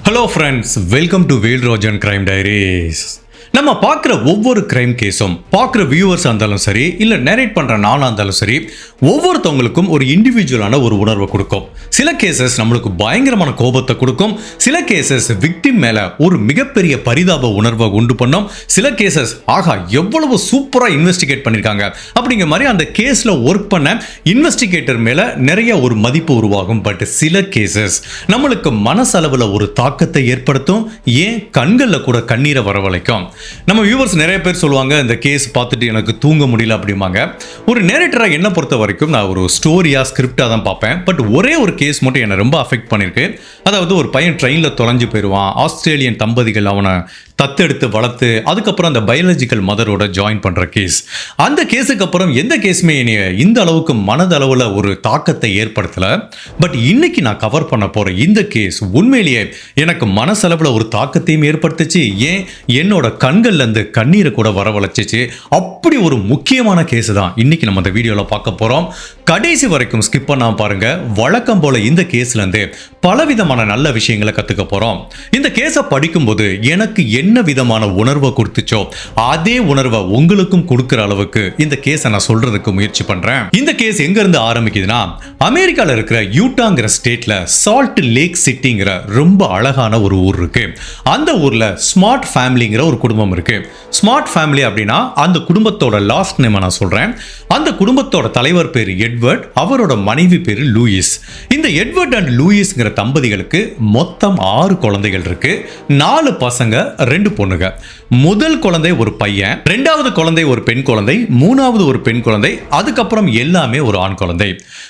Hello friends, welcome to Velrajan crime diaries. நம்ம பார்க்குற ஒவ்வொரு கிரைம் கேஸும் பார்க்குற வியூவர்ஸாக இருந்தாலும் சரி, இல்லை நரேட் பண்ணுற நானாக இருந்தாலும் சரி, ஒவ்வொருத்தவங்களுக்கும் ஒரு இண்டிவிஜுவலான ஒரு உணர்வை கொடுக்கும். சில கேசஸ் நம்மளுக்கு பயங்கரமான கோபத்தை கொடுக்கும். சில கேசஸ் விக்டிம் மேலே ஒரு மிகப்பெரிய பரிதாப உணர்வை உண்டு பண்ணும். சில கேசஸ் ஆகா எவ்வளவு சூப்பராக இன்வெஸ்டிகேட் பண்ணியிருக்காங்க அப்படிங்கிற மாதிரி அந்த கேஸில் ஒர்க் பண்ண இன்வெஸ்டிகேட்டர் மேலே நிறைய ஒரு மதிப்பு உருவாகும். பட் சில கேசஸ் நம்மளுக்கு மனசளவில் ஒரு தாக்கத்தை ஏற்படுத்தும். ஏன் கண்களில் கூட கண்ணீரை வரவழைக்கும். நம்ம வியூவர்ஸ் நிறைய பேர் சொல்லுவாங்க, இந்த கேஸ் பார்த்துட்டு எனக்கு தூங்க முடியல அப்படிம்பாங்க. ஒரு நேரேட்டராக என்ன பொறுத்த வரைக்கும் நான் ஒரு ஸ்டோரியா ஸ்கிரிப்டாக தான் பார்ப்பேன். பட் ஒரே ஒரு கேஸ் மட்டும் என்னை ரொம்ப அஃபெக்ட் பண்ணியிருக்கு. அதாவது ஒரு பையன் ட்ரெயினில் தொலைஞ்சு போயிடுவான். ஆஸ்திரேலியன் தம்பதிகள் அவனை தத்தெடுத்து வளர்த்து அதுக்கப்புறம் அந்த பயாலஜிக்கல் மதரோட ஜாயின் பண்ணுற கேஸ். அந்த கேஸுக்கு அப்புறம் எந்த கேஸுமே என்னைய இந்த அளவுக்கு மனதளவில் ஒரு தாக்கத்தை ஏற்படுத்தலை. பட் இன்னைக்கு நான் கவர் பண்ண போகிற இந்த கேஸ் உண்மையிலேயே எனக்கு மனசளவில் ஒரு தாக்கத்தையும் ஏற்படுத்துச்சு. ஏன் என்னோட கண்கள்லேருந்து கண்ணீரை கூட வரவழைச்சிச்சு. அப்படி ஒரு முக்கியமான கேஸ் தான் இன்னைக்கு நம்ம இந்த வீடியோவில் பார்க்க போகிறோம். கடைசி வரைக்கும் ஸ்கிப் பண்ணாம பாருங்க. வழக்கம் போல இந்த கேஸ்லேருந்து பலவிதமான நல்ல விஷயங்களை கற்றுக்க போகிறோம். இந்த கேஸை படிக்கும்போது எனக்கு என்ன விதமான உணர்வை கொடுத்துச்சோ அதே உணர்வை உங்களுக்கும் கொடுக்குற அளவுக்கு இந்த கேஸை நான் சொல்றதுக்கு முயற்சி பண்றேன். இந்த கேஸ் எங்க இருந்து ஆரம்பிக்குதுன்னா, அமெரிக்கால இருக்கிற யூட்டாங்கிற ஸ்டேட்ல சால்ட் லேக் சிட்டிங்கிற ரொம்ப அழகான ஒரு ஊர் இருக்கு. அந்த ஊர்ல ஸ்மார்ட் ஃபேமிலிங்கிற ஒரு குடும்பம் இருக்கு. ஸ்மார்ட் ஃபேமிலி அப்படின்னா அந்த குடும்பத்தோட லாஸ்ட் நேம் நான் சொல்றேன். அந்த குடும்பத்தோட தலைவர் பேரு எட்வர்ட், அவரோட மனைவி பேரு லூயிஸ். இந்த எட்வர்ட் அண்ட் லூயிஸ்ங்கிற தம்பதிகளுக்கு மொத்தம் 6 குழந்தைகள் இருக்கு. 4 பசங்க 2 பொண்ணுங்க. முதல் குழந்தை ஒரு பையன், 2வது குழந்தை ஒரு பெண் குழந்தை, 3வது ஒரு பெண் குழந்தை, அதுக்கப்புறம் எல்லாமே ஒரு ஆண் குழந்தை.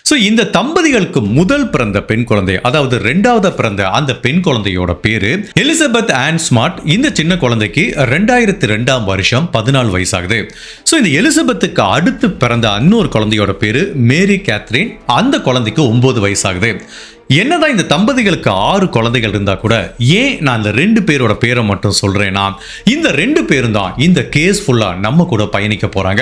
ஸோ இந்த தம்பதிகளுக்கு முதல் பிறந்த பெண் குழந்தை, அதாவது 2வது பிறந்த அந்த பெண் குழந்தையோட பேரு எலிசபெத் ஆன் ஸ்மார்ட். இந்த சின்ன குழந்தைக்கு 2002 வருஷம் 14 வயசாகுது. ஸோ இந்த எலிசபெத்துக்கு அடுத்து பிறந்த இன்னொரு குழந்தையோட பேரு மேரி கேத்ரின். அந்த குழந்தைக்கு 9 வயசாகுது. என்னதான் இந்த தம்பதிகளுக்கு 6 குழந்தைகள் இருந்தா கூட ஏன் நான் இந்த 2 பேரோட பேரை மட்டும் சொல்றேன்னா, இந்த 2 பேரும் தான் இந்த கேஸ் ஃபுல்லா நம்ம கூட பயணிக்க போறாங்க.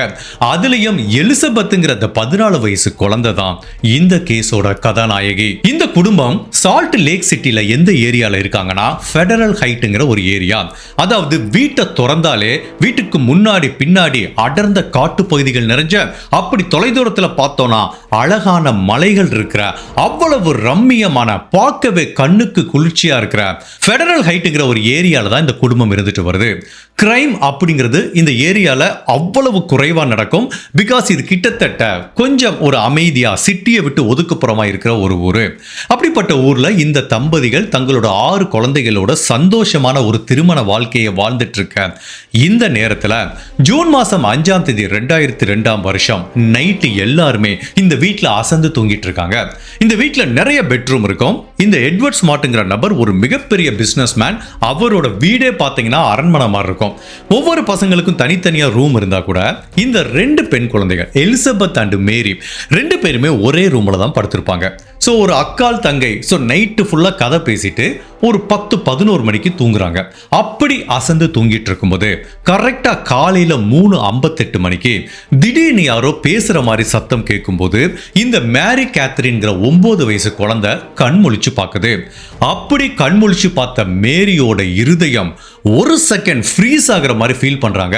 அதுலயும் எலிசபெத்ங்கிற 14 வயசு குழந்தை தான் இந்த கேஸோட கதாநாயகி. இந்த குடும்பம் சால்ட் லேக் சிட்டில எந்த ஏரியால இருக்காங்கன்னா, ஃபெடரல் ஹைட்ங்கிற ஒரு ஏரியா. அதாவது வீட்டை திறந்தாலே வீட்டுக்கு முன்னாடி பின்னாடி அடர்ந்த காட்டு பகுதிகள் நிறைஞ்ச, அப்படி தொலைதூரத்துல பார்த்தோம்னா அழகான மலைகள் இருக்கிற, அவ்வளவு ரம்மியமான, பார்க்கவே கண்ணுக்கு குளிர்ச்சியா இருக்கிற ஃபெடரல் ஹைட்ங்கிற ஒரு ஏரியால தான் இந்த குடும்பம் இருந்துட்டு வருது. கிரைம் அப்படிங்கிறது இந்த ஏரியால அவ்வளவு குறைவா நடக்கும். பிகாஸ் இது கிட்டத்தட்ட கொஞ்சம் ஒரு அமைதியா சிட்டியை விட்டு ஒதுக்குப்புறமா இருக்கிற ஒரு ஊரு. அப்படிப்பட்ட ஊர்ல இந்த தம்பதிகள் தங்களோட 6 குழந்தைகளோட சந்தோஷமான ஒரு திருமண வாழ்க்கையை வாழ்ந்துட்டு இருக்க இந்த நேரத்துல ஜூன் மாசம் 5ஆம் தேதி 2002 வருஷம் நைட்டு எல்லாருமே இந்த வீட்டுல அசந்து தூங்கிட்டு இருக்காங்க. இந்த வீட்டுல நிறைய பெட்ரூம் இருக்கும். இந்த எட்வர்ட் ஸ்மார்ட்ங்கிற நபர் ஒரு மிகப்பெரிய பிசினஸ் மேன். அவரோட வீடே பார்த்தீங்கன்னா அரண்மனை மாதிரி இருக்கும். ஒவ்வொரு பசங்களுக்கும் தனித்தனியா ரூம் இருந்தா கூட இந்த 2 பெண் குழந்தைகள் எலிசபெத் அண்ட் மேரி 2 பேருமே ஒரே ரூம்ல தான் படுத்திருப்பாங்க. ஸோ ஒரு அக்கால் தங்கை. ஸோ நைட்டு ஃபுல்லாக கதை பேசிட்டு ஒரு 10-11 மணிக்கு தூங்குறாங்க. அப்படி அசந்து தூங்கிட்டு இருக்கும்போது கரெக்டாக காலையில் 3:58 மணிக்கு திடீர்னு யாரோ பேசுகிற மாதிரி சத்தம் கேட்கும்போது இந்த மேரி கேத்ரின்கிற 9 வயசு குழந்தை கண்முழிச்சு பார்க்குது. அப்படி கண்முழிச்சு பார்த்த மேரியோட இருதயம் ஒரு செகண்ட் ஃப்ரீஸ் ஆகிற மாதிரி ஃபீல் பண்ணுறாங்க.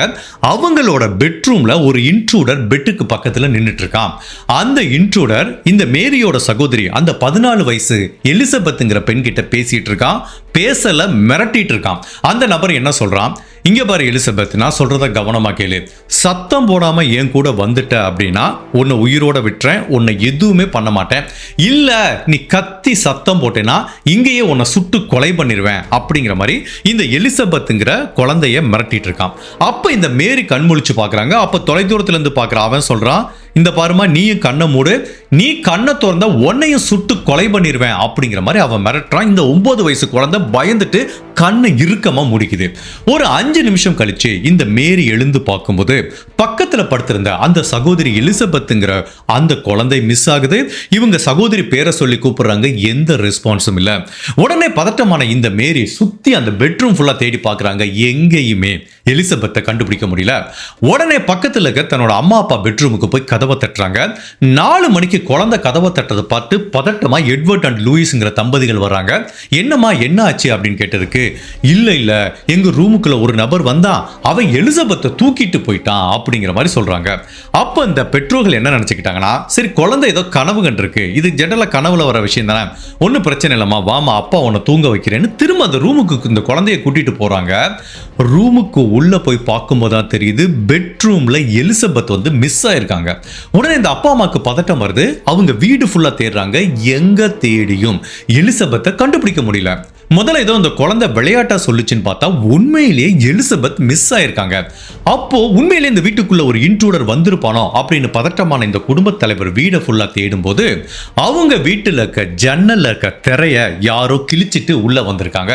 அவங்களோட பெட்ரூமில் ஒரு இன்ட்ரூடர் பெட்டுக்கு பக்கத்தில் நின்றுட்டு இருக்கான். அந்த இன்ட்ரூடர் இந்த மேரியோட சகோதரி, அந்த 14 வயசு எலிசபெத்ங்கிற பெண் கிட்ட பேசிட்டு இருக்கான். பேசல, மிரட்டிட்டு இருக்கான். அந்த நபர் என்ன சொல்றான், இங்க பாரு எலிசபெத், நான் சொல்றத கவனமா கேளு. சத்தம் போடாம என் கூட வந்துட்ட அப்படின்னா உன்னை உயிரோட விட்டுறேன், உன்னை எதுவுமே பண்ண மாட்டேன். இல்ல நீ கத்தி சத்தம் போட்டேன்னா இங்கேயே உன்னை சுட்டு கொலை பண்ணிடுவேன் அப்படிங்கிற மாதிரி இந்த எலிசபெத்ங்கிற குழந்தைய மிரட்டிட்டு இருக்கான். அப்ப இந்த மேரி கண்முழிச்சு பாக்குறாங்க. அப்ப தொலைதூரத்துல இருந்து பாக்குற அவன் சொல்றான், இந்த பாருமா நீயும் கண்ணை மூடு, நீ கண்ணை திறந்தா உன்னையும் சுட்டு கொலை பண்ணிடுவேன் அப்படிங்கிற மாதிரி அவன் மிரட்டுறான். இந்த 9 வயசு குழந்தை பயந்துட்டு கண்ணை இறுக்கமா முடிக்குது. ஒரு 5 நிமிஷம் கழிச்சு இந்த மேரி எழுந்து பார்க்கும்போது பக்கத்துல படுத்திருந்த அந்த சகோதரி எலிசபெத்ங்கிற அந்த குழந்தை மிஸ் ஆகுது. இவங்க சகோதரி பேரை சொல்லி கூப்பிடுறாங்க, எந்த ரெஸ்பான்ஸும் இல்ல. உடனே பதட்டமான இந்த மேரி சுத்தி அந்த பெட்ரூம் ஃபுல்லா தேடி பார்க்கறாங்க, எங்கேயுமே எலிசபெத்தை கண்டுபிடிக்க முடியல. உடனே பக்கத்தில் இருக்க தன்னோட அம்மா அப்பா பெட்ரூமுக்கு போய் கதவை தட்டுறாங்க. 4 மணிக்கு குழந்தை கதவை தட்டதை பார்த்து பதட்டமா எட்வர்ட் அண்ட் லூயிஸ்ங்கிற தம்பதிகள் வர்றாங்க. என்னம்மா என்ன ஆச்சு அப்படின்னு கேட்டதுக்கு, இல்ல எங்க ரூமுக்குள்ள ஒரு நபர் வந்தான், அவன் எலிசபெத்தை தூக்கிட்டு போயிட்டான் அப்படிங்கிற மாதிரி சொல்றாங்க. அப்ப இந்த பெற்றோர்கள் என்ன நினைச்சுக்கிட்டாங்கன்னா, சரி குழந்தை ஏதோ கனவு கண்டிருக்கு, இது ஜெனரலா கனவுல வர விஷயம் தானே, ஒன்றும் பிரச்சனை இல்லைம்மா, வாமா அப்பா உன்னை தூங்க வைக்கிறேன்னு திரும்ப அந்த ரூமுக்கு இந்த குழந்தைய கூட்டிட்டு போறாங்க. ரூமுக்கு உள்ள போய் பார்க்கும்போது தான் தெரியுது, பெட்ரூம்ல எலிசபெத் வந்து மிஸ் ஆயிருக்காங்க. உடனே இந்த அப்பா அம்மாக்கு பதட்டம் வருது. அவங்க வீடு ஃபுல்லா தேடுறாங்க. எங்க தேடியும் எலிசபெத்தை கண்டுபிடிக்க முடியல. முதல்ல ஏதோ இந்த குழந்தை விளையாட்டா சொல்லுச்சுன்னு பார்த்தா உண்மையிலேயே எலிசபெத் மிஸ் ஆயிருக்காங்க. அப்போ உண்மையிலேயே இந்த வீட்டுக்குள்ள ஒரு இன்ட்ரூடர் வந்திருப்பானோ அப்படின்னு பதட்டமான இந்த குடும்பத் தலைவர் வீடை ஃபுல்லா தேடும் போது அவங்க வீட்டுல இருக்க ஜன்னல்ல இருக்க திரைய யாரோ கிழிச்சிட்டு உள்ள வந்திருக்காங்க.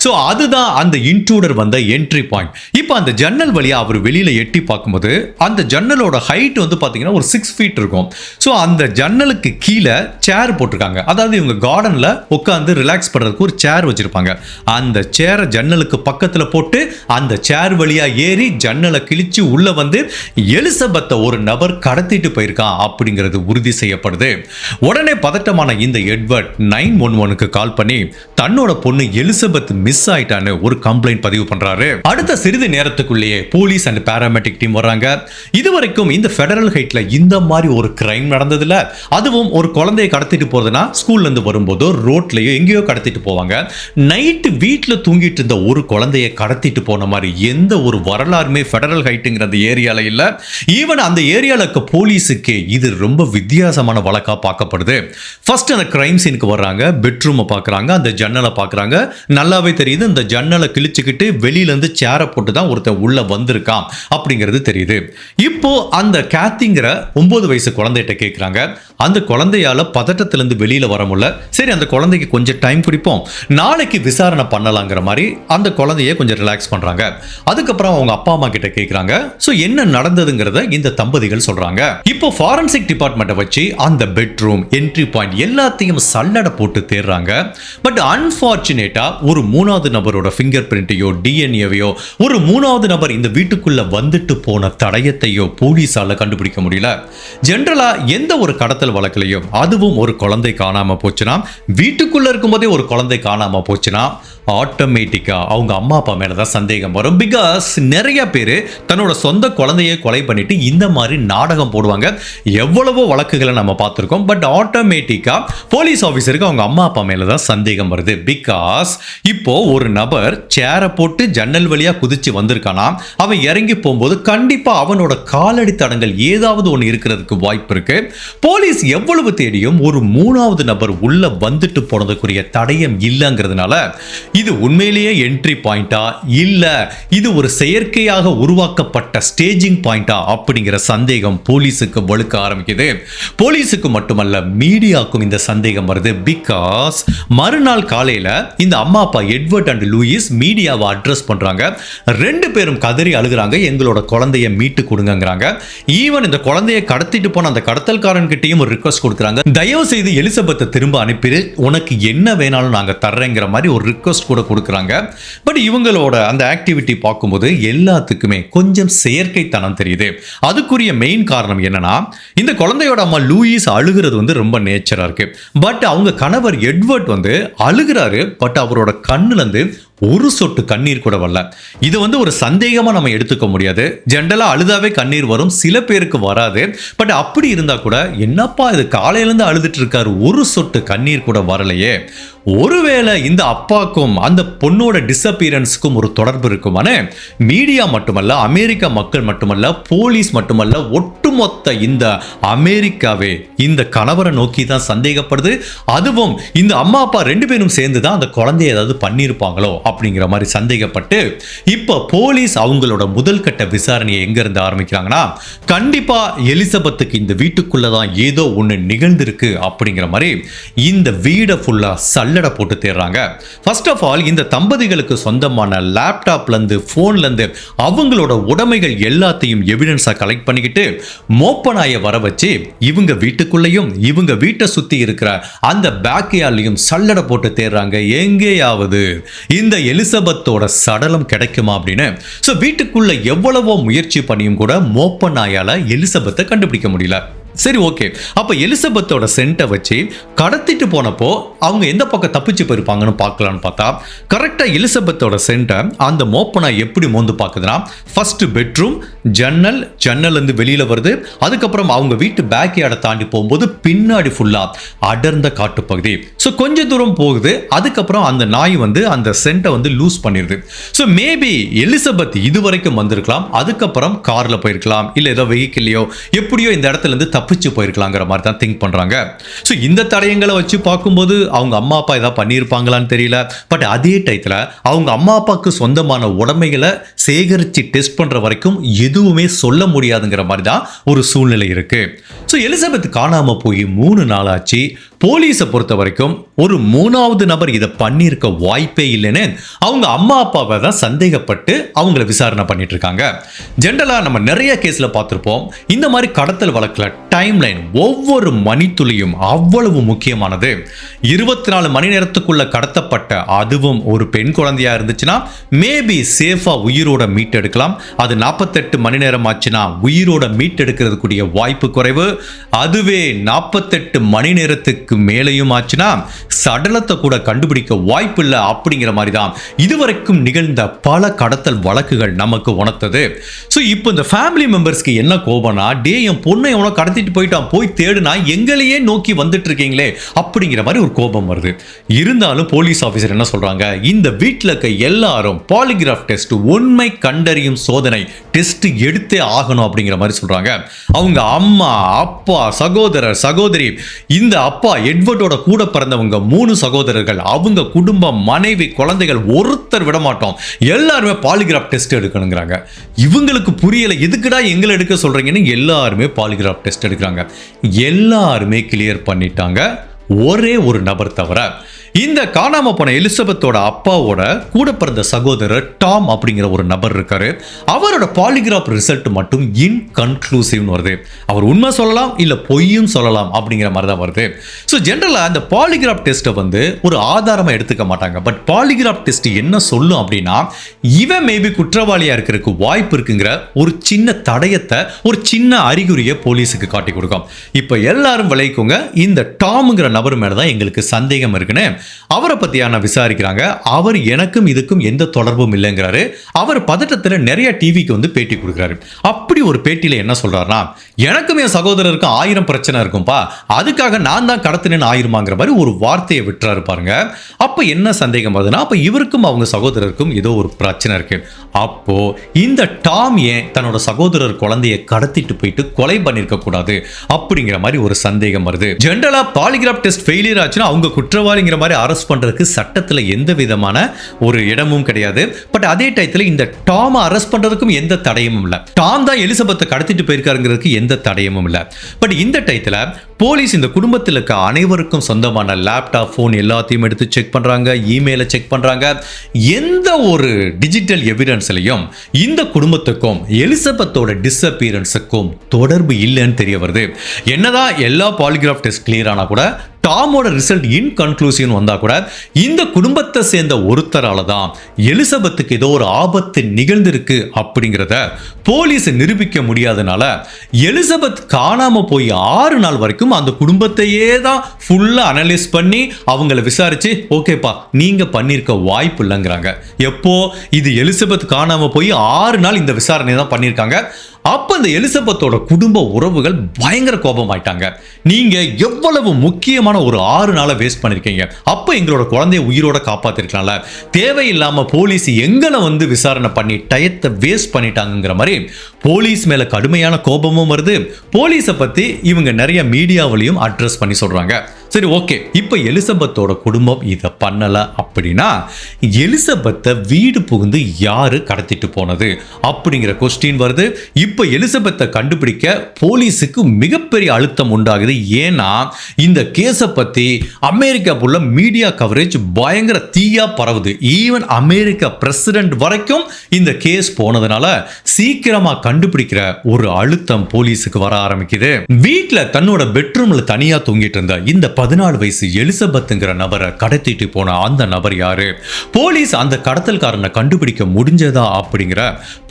ஸோ அதுதான் அந்த இன்ட்ரூடர் வந்த என்ட்ரி பாயிண்ட். இப்போ அந்த ஜன்னல் வழியா அவர் வெளியில எட்டி பார்க்கும்போது அந்த ஜன்னலோட ஹைட் வந்து பாத்தீங்கன்னா ஒரு 6 feet இருக்கும். ஸோ அந்த ஜன்னலுக்கு கீழே சேர் போட்டிருக்காங்க. அதாவது இவங்க கார்டன்ல உட்காந்து ரிலாக்ஸ் பண்றதுக்கு ஒரு சேர் வச்சிருப்பாங்க. அந்த சேரை ஜன்னலுக்கு பக்கத்துல போட்டு அந்த சேர் வழியா ஏறி ஜன்னலை கிழிச்சு உள்ள வந்து எலிசபெத்தை ஒரு நபர் கடத்திட்டு போயிருக்கான் அப்படிங்கிறது உறுதி செய்யப்படுது. உடனே பதட்டமான இந்த எட்வர்ட் 911க்கு கால் பண்ணி தன்னோட பொண்ணு எலிசபெத் மிஸ் ஆயிட்டான்னு ஒரு கம்ப்ளைண்ட் பதிவு பண்றாரு. அடுத்த சிறிது நேரத்துக்குள்ளேயே போலீஸ் அண்ட் பாராமெடிக் டீம் வராங்க. இதுவரைக்கும் இந்த ஃபெடரல் ஹைட்ல இந்த மாதிரி ஒரு கிரைம் நடந்ததில்ல. அதுவும் ஒரு குழந்தையை கடத்திட்டு போறதுனா ஸ்கூல்ல இருந்து வரும்போதோ ரோட்லயோ எங்கேயோ கடத்திட்டு போவாங்க. நைட்டு வீட்டில் தூங்கிட்டு இருந்த ஒரு குழந்தையை கடத்திட்டு போன மாதிரி எந்த ஒரு வரலாறுமே ஃபெடரல் ஹைட்டுங்கிற அந்த ஏரியால இல்ல. ஈவன் அந்த ஏரியால இருக்க போலீஸுக்கு இது ரொம்ப வித்தியாசமான வழக்கா பார்க்கப்படுது. ஃபர்ஸ்ட் அந்த கிரைம் சீனுக்கு வர்றாங்க. பெட்ரூமை பார்க்குறாங்க, அந்த ஜன்னலை பார்க்குறாங்க. நல்லாவே தெரியுது இந்த ஜன்னலை கிழிச்சுக்கிட்டு வெளியில இருந்து சேரை போட்டு தான் ஒருத்தர் உள்ள வந்திருக்கான் அப்படிங்கிறது தெரியுது. இப்போ அந்த கேத்திங்கிற 9 வயசு குழந்தைகிட்ட கேட்குறாங்க. அந்த குழந்தையால பதட்டத்திலிருந்து வெளியில வர முடியல. சரி அந்த குழந்தைக்கு கொஞ்சம் டைம் கொடுப்போம், நாளைக்கு விசாரணை பண்ணலாங்கிற மாதிரி அந்த குழந்தைய கொஞ்சம் ரிலாக்ஸ் பண்றாங்க. அதுக்கப்புறம் அவங்க அப்பா அம்மா கிட்ட கேட்குறாங்க. ஸோ என்ன நடந்ததுங்கிறத இந்த தம்பதிகள் சொல்றாங்க. இப்போ ஃபாரன்சிக் டிபார்ட்மெண்ட்டை வச்சு அந்த பெட்ரூம் என்ட்ரி பாயிண்ட் எல்லாத்தையும் சல்லடை போட்டு தேடுறாங்க. பட் அன்பார்ச்சுனேட்டா ஒரு 3வது நபரோட ஃபிங்கர் பிரிண்ட்டையோ டிஎன்ஏவையோ ஒரு 3வது நபர் இந்த வீட்டுக்குள்ள வந்துட்டு போன தடயத்தையோ போலீஸால கண்டுபிடிக்க முடியல. ஜென்ரலா எந்த ஒரு கடத்தல் வழக்கிலையும் அதுவும் ஒரு குழந்தை காணாம போச்சுன்னா, வீட்டுக்குள்ள இருக்கும்போதே ஒரு குழந்தை காணாம போச்சுன்னா ஆட்டோமேட்டிக்கா அவங்க அம்மா அப்பா மேலதான் சந்தேகம் வரும். பிகாஸ் நிறைய பேர் தன்னோட சொந்த குழந்தையை கொலை பண்ணிட்டு இந்த மாதிரி நாடகம் போடுவாங்க. எவ்வளவோ வழக்குகளை நம்ம பார்த்திருக்கோம். பட் ஆட்டோமேட்டிக்கா போலீஸ் ஆபீசருக்கு அவங்க அம்மா அப்பா மேலதான் சந்தேகம் வருது. பிகாஸ் இப்போ ஒரு நபர் சேரை போட்டு ஜன்னல் வழியா குதிச்சு வந்திருக்கானா, அவன் இறங்கி போகும்போது கண்டிப்பா அவனோட காலடி தடங்கள் ஏதாவது ஒன்று இருக்கிறதுக்கு வாய்ப்பு இருக்கு. போலீஸ் எவ்வளவு தேடியும் ஒரு 3வது நபர் உள்ள வந்துட்டு போனதுக்குரிய தடயம் இல்லைங்கிறதுனால இது உண்மையிலேயே என்ட்ரி பாயிண்டா இல்ல இது ஒரு செயற்கையாக உருவாக்கப்பட்ட ஸ்டேஜிங் பாயிண்டா அப்படிங்கிற சந்தேகம் போலீஸுக்கு வலுக்க ஆரம்பிக்குது. போலீஸுக்கு மட்டுமல்ல மீடியாவுக்கும் இந்த சந்தேகம் வருது. பிகாஸ் மறுநாள் காலையில இந்த அம்மா அப்பா எட்வர்ட் அண்ட் லூயிஸ் மீடியாவை அட்ரஸ் பண்றாங்க. 2 பேரும் கதறி அழுகுறாங்க, எங்களோட குழந்தைய மீட்டு கொடுங்கங்கறாங்க. ஈவன் இந்த குழந்தையை கடத்திட்டு போன அந்த கடத்தல்காரன் கிட்டையும் ஒரு ரிக்வெஸ்ட் கொடுக்குறாங்க, தயவு செய்து எலிசபெத்தை திரும்ப அனுப்பிடு, உனக்கு என்ன வேணாலும் நாங்க தர்றேங்கிற மாதிரி ஒரு ரிக்வெஸ்ட் கூட கொடுக்குறாங்க. பட் இவங்களோட அந்த ஆக்டிவிட்டி பார்க்கும்போது எல்லாத்துக்குமே கொஞ்சம் செயற்கைத்தனம் தெரியுது. அதுக்குரிய மெயின் காரணம் என்னன்னா, இந்த குழந்தையோட அம்மா லூயிஸ் அழுகிறது வந்து ரொம்ப நேச்சரா இருக்கு. பட் அவங்க கணவர் எட்வர்ட் வந்து அழுகிறாரு. பட் அவரோட கண்ணுல இருந்து ஒரு சொட்டு கண்ணீர் கூட வரல. இது வந்து ஒரு சந்தேகமா நம்ம எடுத்துக்க முடியாது. ஜென்ரலா அழுதாவே கண்ணீர் வரும், சில பேருக்கு வராது. பட் அப்படி இருந்தா கூட என்னப்பா இது காலையில இருந்து அழுதுட்டு இருக்காரு, ஒரு சொட்டு கண்ணீர் கூட வரலையே, ஒருவேளை இந்த அப்பாக்கும் அந்த பொண்ணோட டிஸப்பியரன்ஸ்க்கும் ஒரு தொடர்பு இருக்குமானே மீடியா மட்டுமல்ல, அமெரிக்க மக்கள் மட்டுமல்ல, போலீஸ் மட்டுமல்ல, ஒட்டுமொத்த இந்த அமெரிக்காவே இந்த கணவரை நோக்கி தான் சந்தேகப்படுது. அதுவும் இந்த அம்மா அப்பா 2 பேரும் சேர்ந்து தான் அந்த குழந்தைய ஏதாவது பண்ணியிருப்பாங்களோ அப்படிங்கிற மாதிரி சந்தேகப்பட்டு இப்ப போலீஸ் அவங்களோட முதல் கட்ட விசாரணையை எங்க இருந்து ஆரம்பிக்கிறாங்கன்னா, கண்டிப்பா எலிசபெத்துக்கு இந்த வீட்டுக்குள்ளதான் ஏதோ ஒண்ணு நிகழ்ந்திருக்கு அப்படிங்கிற மாதிரி இந்த வீடை ஃபுல்லா சல்லடை போட்டு தேடுறாங்க. ஃபர்ஸ்ட் ஆஃப் ஆல் இந்த தம்பதிகளுக்கு சொந்தமான லேப்டாப்ல இருந்து போன்ல இருந்து அவங்களோட உடைமைகள் எல்லாத்தையும் எவிடன்ஸா கலெக்ட் பண்ணிக்கிட்டு மோப்ப நாயை வர வச்சு இவங்க வீட்டுக்குள்ளேயும் இவங்க வீட்டை சுத்தி இருக்கிற அந்த பேக்யார்ட்லயும் சல்லடை போட்டு தேடுறாங்க. எங்கேயாவது இந்த எலிசபெத்தோட சடலம் கிடைக்குமா அப்படின்னு. சோ வீட்டுக்குள்ள எவ்வளவோ முயற்சி பண்ணியும் கூட மோப்ப நாயால எலிசபெத்தை கண்டுபிடிக்க முடியல. சரி, ஓகே. அப்ப எலிசபெத்தோட சென்ட்டை வச்சு கடத்திட்டு போனப்போ அவங்க எந்த பக்கம் தப்பிச்சு போயிருப்பாங்கன்னு பார்க்கலான்னு பார்த்தா கரெக்டா எலிசபெத்தோட சென்ட்டை அந்த மோப்பனா எப்படி மோந்து பார்க்குதுன்னா ஃபர்ஸ்ட் பெட்ரூம், ஜன்னல் இருந்து வெளியில வருது. அதுக்கப்புறம் அவங்க வீட்டு பேக்யார்டை தாண்டி போகும்போது பின்னாடி ஃபுல்லா அடர்ந்த காட்டுப்பகுதி. ஸோ கொஞ்ச தூரம் போகுது. அதுக்கப்புறம் அந்த நாய் அந்த சென்ட்டை லூஸ் பண்ணிடுது. ஸோ மேபி எலிசபெத் இது வரைக்கும் வந்திருக்கலாம். அதுக்கப்புறம் கார்ல போயிருக்கலாம், இல்ல ஏதோ வெஹிக்கிள்லையோ எப்படியோ இந்த இடத்துல இருந்து தப்பிச்சு போயிருக்கலாங்கிற மாதிரி தான் திங்க் பண்றாங்க. ஸோ இந்த தடயங்களை வச்சு பார்க்கும்போது அவங்க அம்மா அப்பா ஏதாவது பண்ணியிருப்பாங்களான்னு தெரியல. பட் அதே டயத்தில் அவங்க அம்மா அப்பாவுக்கு சொந்தமான உடைமைகளை சேகரித்து டெஸ்ட் பண்ற வரைக்கும் எதுவுமே சொல்ல முடியாதுங்கிற மாதிரி தான் ஒரு சூழ்நிலை இருக்கு. ஸோ எலிசபெத் காணாம போய் 3 நாள் ஆச்சு. போலீஸை பொறுத்த வரைக்கும் ஒரு 3வது நபர் இதை பண்ணியிருக்க வாய்ப்பே இல்லைன்னு அவங்க அம்மா அப்பாவை தான் சந்தேகப்பட்டு அவங்கள விசாரணை பண்ணிட்டு இருக்காங்க. ஜென்ரலா நம்ம நிறைய கேஸ்ல பார்த்திருப்போம். இந்த மாதிரி கடத்தல் வழக்குல டைம் லைன் ஒவ்வொரு மணித்துளியும் அவ்வளவு முக்கியமானது. 24 மணி நேரத்துக்குள்ள கடத்தப்பட்ட அதுவும் ஒரு பெண் குழந்தையா இருந்துச்சுன்னா மேபி சேஃபா உயிரோட மீட்டெடுக்கலாம். அது 48 மணி நேரம் ஆச்சுன்னா உயிரோட மீட்டெடுக்கிறதுக்குரிய வாய்ப்பு குறைவு. அதுவே 48 மணி நேரத்துக்கு மேலையும் ஆச்சுன்னா சடலத்தை கூட கண்டுபிடிக்க வாய்ப்பு இல்லை அப்படிங்கிற மாதிரி தான் இதுவரைக்கும் நிகழ்ந்த பல கடத்தல் வழக்குகள் நமக்கு உணர்த்தது. ஸோ இப்போ இந்த ஃபேமிலி மெம்பர்ஸ்க்கு என்ன கோபம்னா, டே என் பொண்ணை எவனோ கடத்திட்டு போயிட்டான், போய் தேடுனா எங்களையே நோக்கி வந்துட்டு இருக்கீங்களே அப்படிங்கிற மாதிரி ஒரு கோபம் வருது. இருந்தாலும் போலீஸ் ஆஃபீஸர் என்ன சொல்றாங்க, இந்த வீட்டில் இருக்க எல்லாரும் பாலிகிராஃப் டெஸ்ட், உண்மை கண்டறியும் சோதனை டெஸ்ட் எடுத்தே ஆகணும் அப்படிங்கிற மாதிரி சொல்றாங்க. அவங்க அம்மா, அப்பா, சகோதரர், சகோதரி, இந்த அப்பா எட்வர்டோட கூட பிறந்தவங்க 3 சகோதரர்கள், அவங்க குடும்பம், மனைவி, குழந்தைகள் ஒருத்தர் விட மாட்டோம், எல்லாருமே பாலிகிராஃப் டெஸ்ட் எடுக்கணுங்கிறாங்க. இவங்களுக்கு புரியல, எதுக்குடா எங்களை எடுக்க சொல்றீங்கன்னு எல்லாருமே பாலிகிராஃப் டெஸ்ட் எடுக்கிறாங்க. எல்லாருமே கிளியர் பண்ணிட்டாங்க, ஒரே ஒரு நபர் தவிர. இந்த காணாம போன எலிசபெத்தோட அப்பாவோட கூட பிறந்த சகோதரர் டாம் அப்படிங்கிற ஒரு நபர் இருக்காரு. அவரோட பாலிகிராஃப் ரிசல்ட் மட்டும் இன்கன்க்ளூசிவ்னு வருது. அவர் உண்மை சொல்லலாம், இல்ல பொய்யும் சொல்லலாம் அப்படிங்கிற மாதிரி தான் வருது. ஸோ ஜென்ரலா அந்த பாலிகிராஃப் டெஸ்ட்டை ஒரு ஆதாரமா எடுத்துக்க மாட்டாங்க. பட் பாலிகிராஃப் டெஸ்ட் என்ன சொல்லும் அப்படின்னா, இவன் மேபி குற்றவாளியா இருக்கிறதுக்கு வாய்ப்பு இருக்குங்கிற ஒரு சின்ன தடயத்தை, ஒரு சின்ன அறிகுறியை போலீஸுக்கு காட்டி கொடுக்கும். இப்போ எல்லாரும் விளைவிக்குங்க, இந்த டாம்ங்கிற நபர் மேலதான் எங்களுக்கு சந்தேகம் இருக்குன்னு அவரை பத்தியான விசாரிக்கிறாங்க. அவர் எனக்கும் இதுக்கும் எந்த தொடர்பும் இல்லைங்கிறாரு. அவர் பதட்டத்தில் நிறைய டிவிக்கு பேட்டி கொடுக்குறாரு. அப்படி ஒரு பேட்டியில என்ன சொல்றாருன்னா, எனக்கும் என் சகோதரருக்கும் 1000 பிரச்சனை இருக்கும்பா, அதுக்காக நான் தான் கடத்தினேன்னு ஆயிருமாங்கிற மாதிரி ஒரு வார்த்தையை விட்டுறாரு பாருங்க. அப்ப என்ன சந்தேகம் வருதுன்னா, அப்ப இவருக்கும் அவங்க சகோதரருக்கும் ஏதோ ஒரு பிரச்சனை இருக்கு. அப்போ இந்த டாம் ஏன் தன்னோட சகோதரர் குழந்தையை கடத்திட்டு போயிட்டு கொலை பண்ணிருக்க கூடாது அப்படிங்கிற மாதிரி ஒரு சந்தேகம் வருது. ஜெனரலா பாலிகிராஃப் டெஸ்ட் ஃபெயிலியர் ஆச்சுன்னா அவங்க குற்றவாளிங்கிற மாதிரி அரெஸ்ட் பண்றதுக்கு சட்டத்துல எந்த விதமான ஒரு இடமும் கிடையாது. பட் அதே டயத்துல இந்த டாம் அரெஸ்ட் பண்றதுக்கும் எந்த தடயமும் இல்ல. டாம் தான் எலிசபெத்தை கடத்திட்டு போயிருக்காருங்கிறதுக்கு எந்த தடயமும் இல்ல. பட் இந்த டயத்துல போலீஸ் இந்த குடும்பத்தில் இருக்க அனைவருக்கும் சொந்தமான லேப்டாப், போன் எல்லாத்தையும் எடுத்து செக் பண்றாங்க, இமெயிலை செக் பண்றாங்க. எந்த ஒரு டிஜிட்டல் எவிடன்ஸ்லையும் இந்த குடும்பத்துக்கும் எலிசபெத்தோட டிஸ்அப்பியரன்ஸுக்கும் தொடர்பு இல்லைன்னு தெரிய வருது. என்னதான் எல்லா பாலிகிராஃப் டெஸ்ட் கிளியர் ஆனா கூட டாமோட ரிசல்ட் இன்கன்க்ளூசிவ் வந்தா கூட இந்த குடும்பத்தை சேர்ந்த ஒருத்தரால தான் எலிசபெத்துக்கு ஏதோ ஒரு ஆபத்து நிகழ்ந்திருக்கு அப்படிங்கிறத போலீஸ் நிரூபிக்க முடியாதனால எலிசபெத் காணாம போய் 6 நாள் வரைக்கும் அந்த குடும்பத்தையே தான் ஃபுல்லா அனலைஸ் பண்ணி அவங்கள விசாரிச்சு, ஓகேப்பா நீங்க பண்ணிருக்க வாய்ப்பு இல்லைங்கிறாங்க. எப்போ இது எலிசபெத் காணாம போய் 6 நாள் இந்த விசாரணை தான் பண்ணிருக்காங்க. அப்ப அந்த எலிசபெத்தோட குடும்ப உறவுகள் பயங்கர கோபம் ஆயிட்டாங்க. நீங்க எவ்வளவு முக்கியமான ஒரு 6 நாளை வேஸ்ட் பண்ணிருக்கீங்க, அப்ப எங்களோட குழந்தைய உயிரோட காப்பாத்திருக்கலாம்ல, தேவையில்லாம போலீஸ் எங்களை விசாரணை பண்ணி டயத்தை வேஸ்ட் பண்ணிட்டாங்கிற மாதிரி போலீஸ் மேல கடுமையான கோபமும் வருது. போலீஸை பத்தி இவங்க நிறைய மீடியாவிலையும் அட்ரஸ் பண்ணி சொல்றாங்க. சரி, ஓகே. இப்போ எலிசபெத்தோட குடும்பம் இதை பண்ணல அப்படின்னா எலிசபெத்தை வீடு புகுந்து யாரு கடத்திட்டு போனது அப்படிங்கிற கொஸ்டின் வருது. இப்போ எலிசபெத்தை கண்டுபிடிக்க போலீஸுக்கு மிகப்பெரிய அழுத்தம் உண்டாகுது. ஏன்னா இந்த கேஸை பத்தி அமெரிக்கா புள்ள மீடியா கவரேஜ் பயங்கர தீயா பரவுது. ஈவன் அமெரிக்கா பிரசிடென்ட் வரைக்கும் இந்த கேஸ் போனதுனால சீக்கிரமா கண்டுபிடிக்கிற ஒரு அழுத்தம் போலீஸுக்கு வர ஆரம்பிக்குது. வீட்டுல தன்னோட பெட்ரூம்ல தனியா தூங்கிட்டு இருந்த இந்த 14 வயசு எலிசபெத்ங்கிற நபரை கடத்திட்டு போன அந்த நபர் யாரு, போலீஸ் அந்த கடத்தல்காரனை கண்டுபிடிக்க முடிஞ்சதா அப்படிங்கிற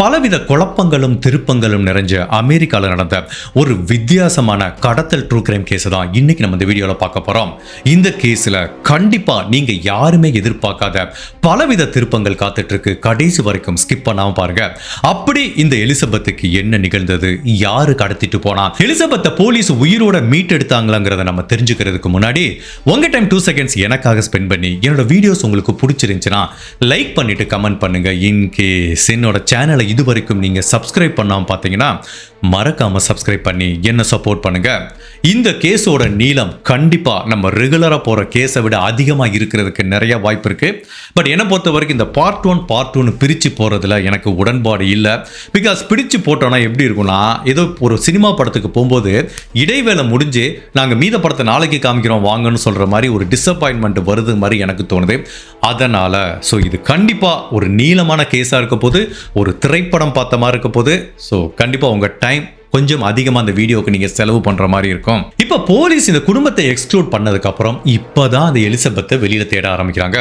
பலவித குழப்பங்களும் திருப்பங்களும் நிறைஞ்ச அமெரிக்கால நடந்த ஒரு வித்தியாசமான கடத்தல் ட்ரூ கிரைம் கேஸ் தான் இன்னைக்கு நம்ம இந்த வீடியோல பார்க்க போறோம். இந்த கேஸ்ல கண்டிப்பா நீங்க யாருமே எதிர்பார்க்காத பலவித திருப்பங்கள் காத்துட்டு இருக்கு. கடைசி வரைக்கும் ஸ்கிப் பண்ணாம பாருங்க. அப்படி இந்த எலிசபெத்துக்கு என்ன நிகழ்ந்தது, யாரு கடத்திட்டு போனா, எலிசபெத்தை போலீஸ் உயிரோட மீட்டெடுத்தாங்களாங்கிறத நம்ம தெரிஞ்சுக்கிறதுக்கு முன்னாடி உங்க டைம் 2 செகண்ட்ஸ் எனக்காக ஸ்பெண்ட் பண்ணி என்னோட வீடியோஸ் உங்களுக்கு பிடிச்சிருந்துச்சுன்னா லைக் பண்ணிட்டு கமெண்ட் பண்ணுங்க. இன்கேஸ் என்னோட சேனலை இது வரைக்கும் நீங்க சப்ஸ்கிரைப் பண்ணாம பார்த்தீங்கன்னா மறக்காம சப்ஸ்கிரைப் பண்ணி என்ன சப்போர்ட் பண்ணுங்க. இந்த கேஸோட நீளம் கண்டிப்பா நம்ம ரெகுலரா போற கேஸை விட அதிகமா இருக்கிறதுக்கு நிறைய வாய்ப்பு இருக்கு. பட் என்ன பொறுத்த வரைக்கும் இந்த பார்ட் 1 பார்ட் 2 பிரிச்சு போறதுல எனக்கு உடன்பாடு இல்லை. பிகாஸ் பிரிச்சு போட்டோம்னா எப்படி இருக்கும்னா, ஏதோ ஒரு சினிமா படத்துக்கு போகும்போது இடைவேளை முடிஞ்சு நாங்க மீத படத்தை நாளைக்கு காமிக்கிறோம் வாங்கன்னு சொல்ற மாதிரி ஒரு டிசப்பாயின்மெண்ட் வருது மாதிரி எனக்கு தோணுது. அதனால ஸோ இது கண்டிப்பா ஒரு நீளமான கேஸா இருக்க போது, ஒரு திரைப்படம் பார்த்த மாதிரி இருக்க போது. ஸோ கண்டிப்பா உங்க டைம் கொஞ்சம் அதிகமா அந்த வீடியோக்கு நீங்க செலவு பண்ற மாதிரி இருக்கும். இப்ப போலீஸ் இந்த குடும்பத்தை எக்ஸ்க்ளூட் பண்ணதுக்கு அப்புறம் இப்பதான் அந்த எலிசபெத்தை வெளியில தேட ஆரம்பிக்கிறாங்க.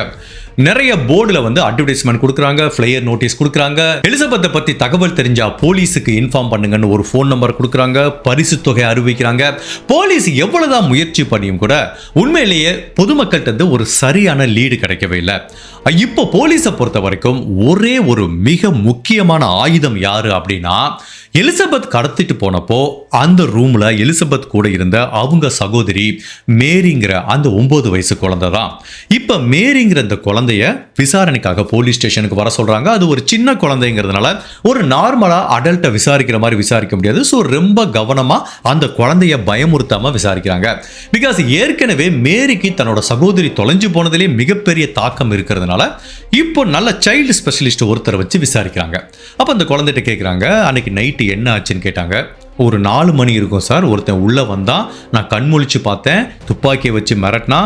நிறைய போர்டுல அட்வர்டைஸ்மெண்ட் கொடுக்குறாங்க, ஃபிளையர் நோட்டீஸ் கொடுக்குறாங்க. எலிசபெத்தை பத்தி தகவல் தெரிஞ்சா போலீஸுக்கு இன்ஃபார்ம் பண்ணுங்கன்னு ஒரு ஃபோன் நம்பர் கொடுக்குறாங்க, பரிசு தொகை அறிவிக்கிறாங்க. போலீஸ் எவ்வளவுதான் முயற்சி பண்ணியும் கூட உண்மையிலேயே பொதுமக்கள்கிட்ட ஒரு சரியான லீடு கிடைக்கவே இல்லை. இப்போ போலீஸை பொறுத்த வரைக்கும் ஒரே ஒரு மிக முக்கியமான ஆயுதம் யாரு அப்படின்னா, எலிசபெத் கடத்திட்டு போனப்போ அந்த ரூம்ல எலிசபெத் கூட இருந்த அவங்க சகோதரி மேரிங்கிற அந்த 9 வயசு குழந்தை தான். இப்ப மேரிங்கிற அந்த குழந்தைய விசாரணைக்காக போலீஸ் ஸ்டேஷனுக்கு வர சொல்றாங்க. அது ஒரு சின்ன குழந்தைங்கிறதுனால ஒரு நார்மலா அடல்ட்டை விசாரிக்கிற மாதிரி விசாரிக்க முடியாது. ஸோ ரொம்ப கவனமா அந்த குழந்தைய பயமுறுத்தாம விசாரிக்கிறாங்க. பிகாஸ் ஏற்கனவே மேரிக்கு தன்னோட சகோதரி தொலைஞ்சு போனதிலே மிகப்பெரிய தாக்கம் இருக்கிறதுனால இப்போ நல்ல சைல்டு ஸ்பெஷலிஸ்ட் ஒருத்தரை வச்சு விசாரிக்கிறாங்க. அப்ப அந்த குழந்தைகிட்ட கேட்குறாங்க, அன்னைக்கு நைட்டு என்ன ஆச்சுன்னு கேட்டாங்க. ஒரு 4 மணி இருக்கும் சார், ஒருத்தன் உள்ள வந்தான், நான் கண்முழிச்சு பார்த்தேன், துப்பாக்கியை வச்சு மிரட்டினா,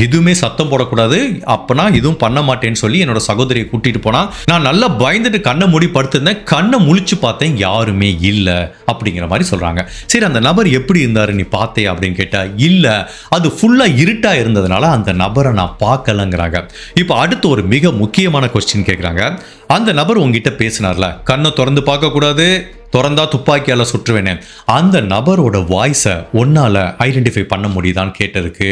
எதுவுமே சத்தம் போடக்கூடாது, அப்பனா எதுவும் பண்ண மாட்டேன்னு சொல்லி என்னோட சகோதரியை கூட்டிட்டு போனா, நான் நல்லா பயந்துட்டு கண்ணை மூடி படுத்திருந்தேன், கண்ணை முழிச்சு பார்த்தேன், யாருமே இல்லை அப்படிங்கிற மாதிரி சொல்றாங்க. சரி, அந்த நபர் எப்படி இருந்தாரு நீ பார்த்தே அப்படின்னு கேட்டா, இல்ல அது ஃபுல்லா இருட்டா இருந்ததுனால அந்த நபரை நான் பார்க்கலங்கிறாங்க. இப்போ அடுத்து ஒரு மிக முக்கியமான கொஸ்டின் கேட்குறாங்க. அந்த நபர் உங்ககிட்ட பேசினார்ல, கண்ணை திறந்து பார்க்க கூடாது, திறந்தா துப்பாக்கியால சுற்றுவேனே, அந்த நபரோட வாய்ஸை ஒன்னால ஐடென்டிஃபை பண்ண முடியுதான்னு கேட்டதுக்கு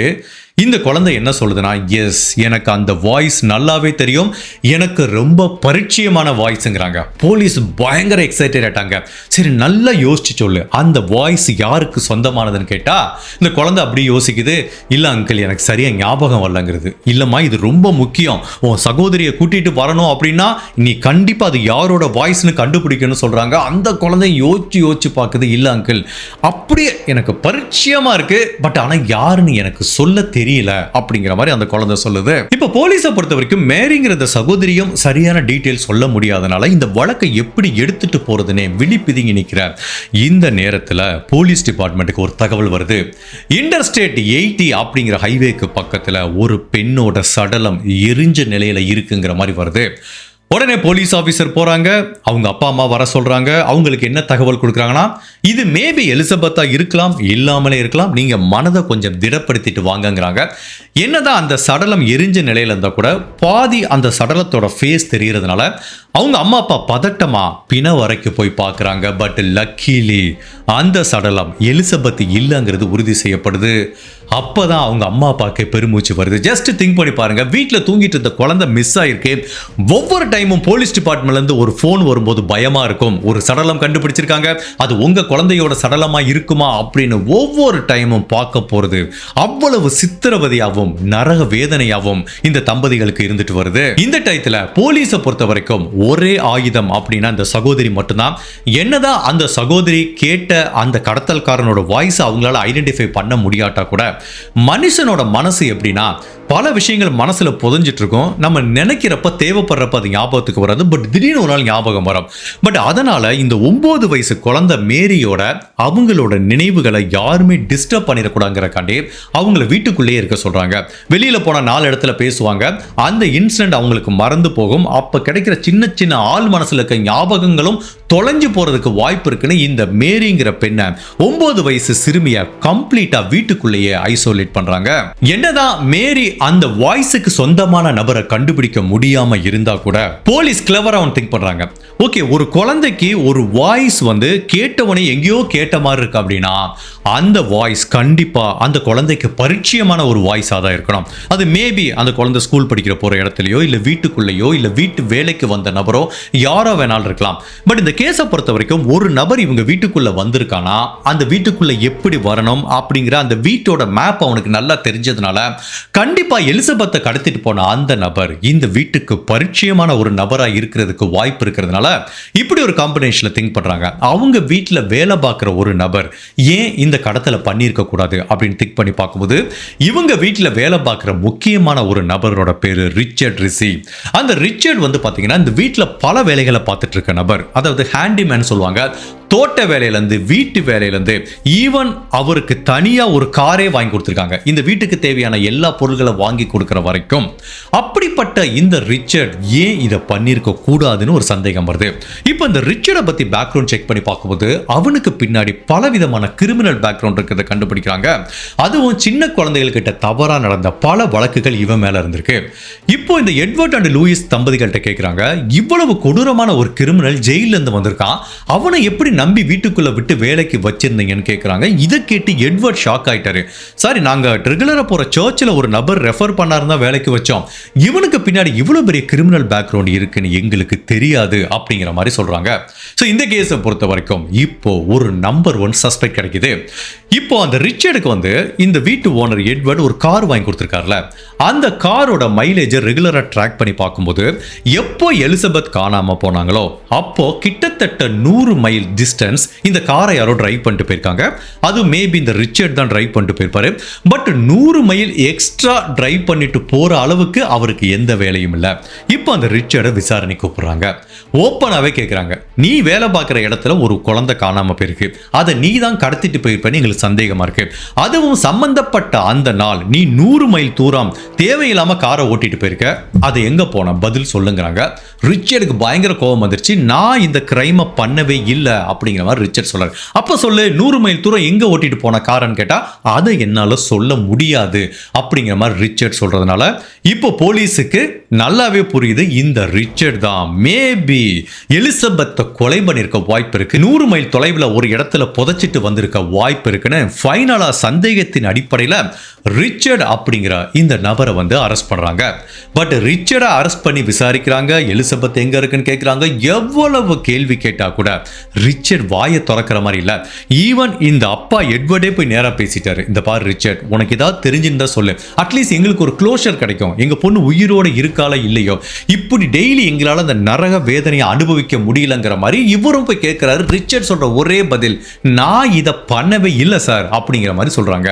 இந்த குழந்தை என்ன சொல்லுதுன்னா, எஸ் எனக்கு அந்த வாய்ஸ் நல்லாவே தெரியும், எனக்கு ரொம்ப பரிச்சயமான வாய்ஸ்ங்கிறாங்க. போலீஸ் பயங்கர எக்ஸைட்டட் ஆயிட்டாங்க. சரி நல்லா யோசிச்சு சொல்லு, அந்த வாய்ஸ் யாருக்கு சொந்தமானதுன்னு கேட்டா இந்த குழந்தை அப்படி யோசிக்குது. இல்ல அங்கிள் எனக்கு சரியா ஞாபகம் வரலங்கிறது. இல்லம்மா இது ரொம்ப முக்கியம், உன் சகோதரியை கூட்டிட்டு வரணும் அப்படின்னா நீ கண்டிப்பா அது யாரோட வாய்ஸ்னு கண்டுபிடிக்கணும்னு சொல்றாங்க. அந்த குழந்தை யோசிச்சு பார்க்குது. இல்ல அங்கிள் அப்படியே எனக்கு பரிச்சயமா இருக்கு, பட் ஆனா யாருன்னு எனக்கு சொல்ல தெரியல அப்படிங்கிற மாதிரி அந்த குழந்தை சொல்லுது. இப்ப போலீஸை பொறுத்த வரைக்கும் மேரிங்கிற சகோதரியும் சரியான டீடைல் சொல்ல முடியாதனால இந்த வழக்கை எப்படி எடுத்துட்டு போறதுன்னே விழிப்பிதுங்கி நிற்கிறார். இந்த நேரத்தில் போலீஸ் டிபார்ட்மெண்ட்டுக்கு ஒரு தகவல் வருது. இன்டர்ஸ்டேட் 80 அப்படிங்கிற ஹைவேக்கு பக்கத்துல ஒரு பெண்ணோட சடலம் எரிஞ்ச நிலையில இருக்குங்கிற மாதிரி வருது. உடனே போலீஸ் ஆஃபீஸர் போறாங்க, அவங்க அப்பா அம்மா வர சொல்றாங்க. அவங்களுக்கு என்ன தகவல் கொடுக்குறாங்கன்னா, இது மேபி எலிசபெத்தா இருக்கலாம், இல்லாமலே இருக்கலாம், நீங்க மனதை கொஞ்சம் திடப்படுத்திட்டு வாங்கங்கிறாங்க. என்னதான் அந்த சடலம் எரிஞ்ச நிலையில இருந்தா கூட பாதி அந்த சடலத்தோட ஃபேஸ் தெரியறதுனால அவங்க அம்மா அப்பா பதட்டமா பிண வரைக்கும் போய் பார்க்குறாங்க. பட் லக்கிலி அந்த சடலம் எலிசபெத் இல்லைங்கிறது உறுதி செய்யப்படுது. அப்பதான் அவங்க அம்மா அப்பாவுக்கு பெருமூச்சு வருது. ஜஸ்ட் திங்க் பண்ணி பாருங்க, வீட்டில் தூங்கிட்டு இருந்த குழந்தை மிஸ் ஆயிருக்கு. ஒவ்வொரு டைமும் போலீஸ் டிபார்ட்மெண்ட்ல இருந்து ஒரு ஃபோன் வரும்போது பயமா இருக்கும், ஒரு சடலம் கண்டுபிடிச்சிருக்காங்க, அது உங்க குழந்தையோட சடலமா இருக்குமா அப்படின்னு ஒவ்வொரு டைமும் பார்க்க போறது அவ்வளவு சித்திரவதையாகவும் நரக வேதனையாகவும் இந்த தம்பதிகளுக்கு இருந்துட்டு வருது. இந்த டயத்துல போலீஸை பொறுத்த வரைக்கும் ஒரே ஆயுதம் அப்படின்னா அந்த சகோதரி மட்டும்தான். என்னதான் அந்த சகோதரி கேட்ட அந்த கடத்தல்காரனோட வாய்ஸ் அவங்களால ஐடென்டிஃபை பண்ண முடியாட்டா கூட மனுஷனோட மனசு எப்படின்னா பல விஷயங்கள் மனசுல புதைஞ்சிட்டு இருக்கும். நம்ம நினைக்கிறப்ப தேவைப்படுறப்ப அது ஞாபகத்துக்கு வராது, பட் திடீர்னு ஒரு நாள் ஞாபகம் வரும். பட் அதனால இந்த 9 வயசு குழந்தை மேரியோட அவங்களோட நினைவுகளை யாருமே டிஸ்டர்ப் பண்ணிடக்கூடாதுங்கிறக்காண்டி அவங்கள வீட்டுக்குள்ளேயே இருக்க சொல்றாங்க. வெளியில போன 4 இடத்துல பேசுவாங்க. அந்த இன்சிடென்ட் அவங்களுக்கு மறந்து போகும். அப்ப கிடைக்கிற சின்ன சின்ன ஆள் மனசுல இருக்க ஞாபகங்களும் தொலைஞ்சு போறதுக்கு வாய்ப்பு இருக்குன்னு இந்த மேரிங்கிற பெண்ணை 9 வயசு சிறுமிய கம்ப்ளீட்டா வீட்டுக்குள்ளேயே ஐசோலேட் பண்றாங்க. என்னதான் மேரி அந்த வாய்ஸுக்கு சொந்தமான நபரை கண்டுபிடிக்க முடியாம இருந்தா கூட போலீஸ் கிளவரா திங்க் பண்றாங்க. ஓகே, ஒரு குழந்தைக்கு ஒரு வாய்ஸ் கேட்டவனே எங்கேயோ கேட்ட மாதிரி இருக்கு அப்படின்னா அந்த வாய்ஸ் கண்டிப்பா அந்த குழந்தைக்கு பரிச்சயமான ஒரு வாய்ஸா தான் இருக்கணும். அது மேபி அந்த குழந்தை ஸ்கூல் படிக்கிற போற இடத்துலயோ இல்ல வீட்டுக்குள்ளேயோ இல்ல வீட்டு வேலைக்கு வந்த நபரோ யாரோ வேணாலும் இருக்கலாம். பட் இந்த கேஸை பொறுத்த வரைக்கும் ஒரு நபர் இவங்க வீட்டுக்குள்ள வந்திருக்கானா அந்த வீட்டுக்குள்ள எப்படி வரணும் அப்படிங்கிற அந்த வீட்டோட மேப் அவனுக்கு நல்லா தெரிஞ்சதுனால கண்டிப்பா எலிசபெத்தை கடத்திட்டு போன அந்த நபர் இந்த வீட்டுக்கு பரிச்சயமான ஒரு நபரா இருக்கிறதுக்கு வாய்ப்பு இருக்கிறதுனால இப்படி ஒரு காம்பினேஷன்ல திங்க் பண்றாங்க. அவங்க வீட்டில் வேலை பார்க்குற ஒரு நபர் ஏன் இந்த கடத்தலை பண்ணியிருக்க கூடாது அப்படின்னு திங்க் பண்ணி பார்க்கும்போது இவங்க வீட்டில் வேலை பார்க்குற முக்கியமான ஒரு நபரோட பேரு ரிச்சர்ட் ரிசி. அந்த ரிச்சர்ட் பார்த்தீங்கன்னா இந்த வீட்டில் பல வேலைகளை பார்த்துட்டு இருக்க நபர், அதாவது ஹேண்டிமேன் சொல்லுவாங்க. தோட்ட வேலையிலேருந்து வீட்டு வேலையிலேருந்து ஈவன் அவருக்கு தனியாக ஒரு காரே வாங்கி கொடுத்துருக்காங்க இந்த வீட்டுக்கு தேவையான எல்லா பொருட்களை வாங்கி கொடுக்குற வரைக்கும். அப்படிப்பட்ட இந்த ரிச்சர்ட் ஏன் இதை பண்ணியிருக்க கூடாதுன்னு ஒரு சந்தேகம் வருது. இப்போ இந்த ரிச்சர்டை பற்றி பேக்ரவுண்ட் செக் பண்ணி பார்க்கும்போது அவனுக்கு பின்னாடி பலவிதமான கிரிமினல் பேக்ரவுண்ட் இருக்கிறத கண்டுபிடிக்கிறாங்க. அதுவும் சின்ன குழந்தைகள்கிட்ட தவறாக நடந்த பல வழக்குகள் இவன் மேலே இருந்திருக்கு. இப்போ இந்த எட்வர்ட் அண்ட் லூயிஸ் தம்பதிகள்கிட்ட கேட்குறாங்க, இவ்வளவு கொடூரமான ஒரு கிரிமினல் ஜெயிலிருந்து வந்திருக்கான், அவனை எப்படி நம்பி வீட்டுக்குள்ள விட்டு வேலைக்கு வச்சிருந்தீங்கன்னு கேட்குறாங்க. இதை கேட்டு எட்வர்ட் ஷாக் ஆயிட்டாரு. சாரி, நாங்கள் ரெகுலராக போகிற சர்ச்சில் ஒரு நபர் ரெஃபர் பண்ணாருந்தா வேலைக்கு வச்சோம், இவனுக்கு பின்னாடி இவ்வளோ பெரிய கிரிமினல் பேக்ரவுண்ட் இருக்குன்னு எங்களுக்கு தெரியாது அப்படிங்கிற மாதிரி சொல்கிறாங்க. ஸோ இந்த கேஸை பொறுத்த வரைக்கும் இப்போ ஒரு நம்பர் 1 சஸ்பெக்ட் கிடைக்குது. இப்போ அந்த ரிச்சர்டுக்கு இந்த வீட்டு ஓனர் எட்வர்ட் ஒரு கார் வாங்கி கொடுத்துருக்காருல, அந்த காரோட மைலேஜை ரெகுலராக ட்ராக் பண்ணி பார்க்கும்போது எப்போ எலிசபெத் காணாமல் போனாங்களோ அப்போ கிட்டத்தட்ட 100 மைல் டிஸ்டன்ஸ் இந்த காரை யாரோ டிரைவ் பண்ணிட்டு போயிருக்காங்க. அது மேபி இந்த ரிச்சர்ட் தான் டிரைவ் பண்ணிட்டு போயிருப்பாரு. பட் 100 மைல் எக்ஸ்ட்ரா டிரைவ் பண்ணிட்டு போற அளவுக்கு அவருக்கு எந்த வேலையும் இல்லை. இப்போ அந்த ரிச்சர்டை விசாரணை கூப்பிடுறாங்க. ஓப்பனாகவே கேட்குறாங்க, நீ வேலை பார்க்குற இடத்துல ஒரு குழந்தை காணாமல் போயிருக்கு, அதை நீ தான் கடத்திட்டு போயிருப்பேன்னு எங்களுக்கு சந்தேகமா இருக்கு. அதுவும் சம்பந்தப்பட்ட அந்த நாள் நீ 100 மைல் தூரம் தேவையில்லாம காரை ஓட்டிட்டு போயிருக்க, அது எங்க போன பதில் சொல்லுங்கிறாங்க. ரிச்சர்டுக்கு பயங்கர கோபம் வந்துருச்சு. நான் இந்த கிரைமை பண்ணவே இல்லை அப்படிங்கிற மாதிரி ரிச்சர்ட் சொல்றாரு. அப்ப சொல்லு, 100 மைல் தூரம் எங்க ஓட்டிட்டு போன காரன்னு கேட்டா அதை என்னால சொல்ல முடியாது அப்படிங்கிற மாதிரி ரிச்சர்ட் சொல்றதுனால இப்போ போலீஸுக்கு நல்லாவே புரியுது இந்த ரிச்சர்ட் தான் மேபி எலிசபெத்தை கொலை பண்ணிருக்க வாய்ப்பு இருக்கு, 100 மைல் தொலைவில் ஒரு இடத்துல புதைச்சிட்டு வந்திருக்க வாய்ப்பு இருக்குன்னு ஃபைனலா சந்தேகத்தின் அடிப்படையில் ரிச்சர்ட் அப்படிங்கிற இந்த நபரை அரெஸ்ட் பண்றாங்க. பட் ரிச்சர்டை அரெஸ்ட் பண்ணி விசாரிக்கிறாங்க. எலிசபெத் எங்க இருக்குன்னு கேட்கிறாங்க. எவ்வளவு கேள்வி கேட்டா கூட ரிச்சர்ட் வாயை திறக்கிற மாதிரி இல்ல. ஈவன் இந்த அப்பா எட்வர்டே போய் நேரா பேசிட்டாரு, இந்த பாரு ரிச்சர்ட், உனக்கு ஏதாவது தெரிஞ்சிருந்தா சொல்லு, அட்லீஸ்ட் எங்களுக்கு ஒரு க்ளோஷர் கிடைக்கும், எங்க பொண்ணு உயிரோட இருக்கால இல்லையோ, இப்படி டெய்லி எங்களால அந்த நரக வேதனையை அனுபவிக்க முடியலங்கிற மாதிரி இவரும் போய் கேட்கிறாரு. ரிச்சர்ட் சொல்ற ஒரே பதில், நான் இதை பண்ணவே இல்லை சார் அப்படிங்கிற மாதிரி சொல்றாங்க.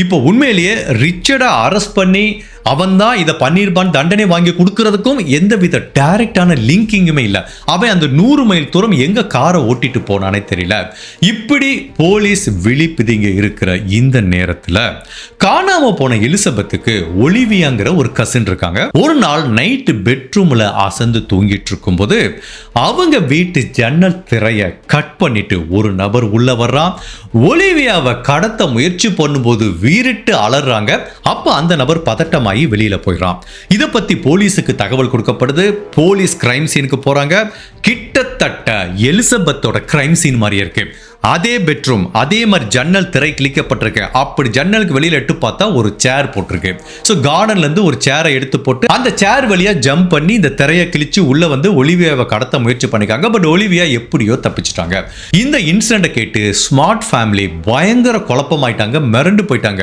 இப்போ உண்மையிலேயே ரிச்சர்டை அரெஸ்ட் பண்ணி அவன் தான் இதை பண்ணியிருப்பான் தண்டனை வாங்கி கொடுக்கறதுக்கும் எந்தவித டைரக்டான லிங்கிங்குமே இல்லை. அவன் அந்த 100 மைல் தூரம் எங்க காரை ஓட்டிட்டு போனானே தெரியல. இப்படி போலீஸ் விழிப்புதிங்க இருக்கிற இந்த நேரத்தில் காணாம போன எலிசபெத்துக்கு ஒலிவியாங்கிற ஒரு கசின் இருக்காங்க. ஒரு நாள் நைட்டு பெட்ரூம்ல அசந்து தூங்கிட்டு இருக்கும் போது அவங்க வீட்டு ஜன்னல் திரைய கட் பண்ணிட்டு ஒரு நபர் உள்ள வர்றான். ஒலிவியாவை கடத்த முயற்சி பண்ணும்போது வீறிட்டு அலறாங்க. அப்ப அந்த நபர் பதட்டமாயி வெளியில போயிடறான். இதை பத்தி போலீஸுக்கு தகவல் கொடுக்கப்படுது. போலீஸ் கிரைம் சீனுக்கு போறாங்க. கிட்டத்தட்ட எலிசபெத்தோட கிரைம் சீன் மாதிரி இருக்கு. அதே பெட்ரூம், அதே மாதிரி ஜன்னல் திரை கிழிக்கப்பட்டிருக்கு. அப்படி ஜன்னலுக்கு வெளியில எட்டு பார்த்தா ஒரு சேர் போட்டிருக்கு. ஸோ கார்டன்ல இருந்து ஒரு சேரை எடுத்து போட்டு அந்த சேர் வழியா ஜம்ப் பண்ணி இந்த திரையை கிழிச்சு உள்ள ஒலிவியாவை கடத்த முயற்சி பண்ணிக்காங்க. பட் ஒலிவியா எப்படியோ தப்பிச்சிட்டாங்க. இந்த இன்சிடென்ட்டை கேட்டு ஸ்மார்ட் ஃபேமிலி பயங்கர குழப்பமாயிட்டாங்க, மிரண்டு போயிட்டாங்க.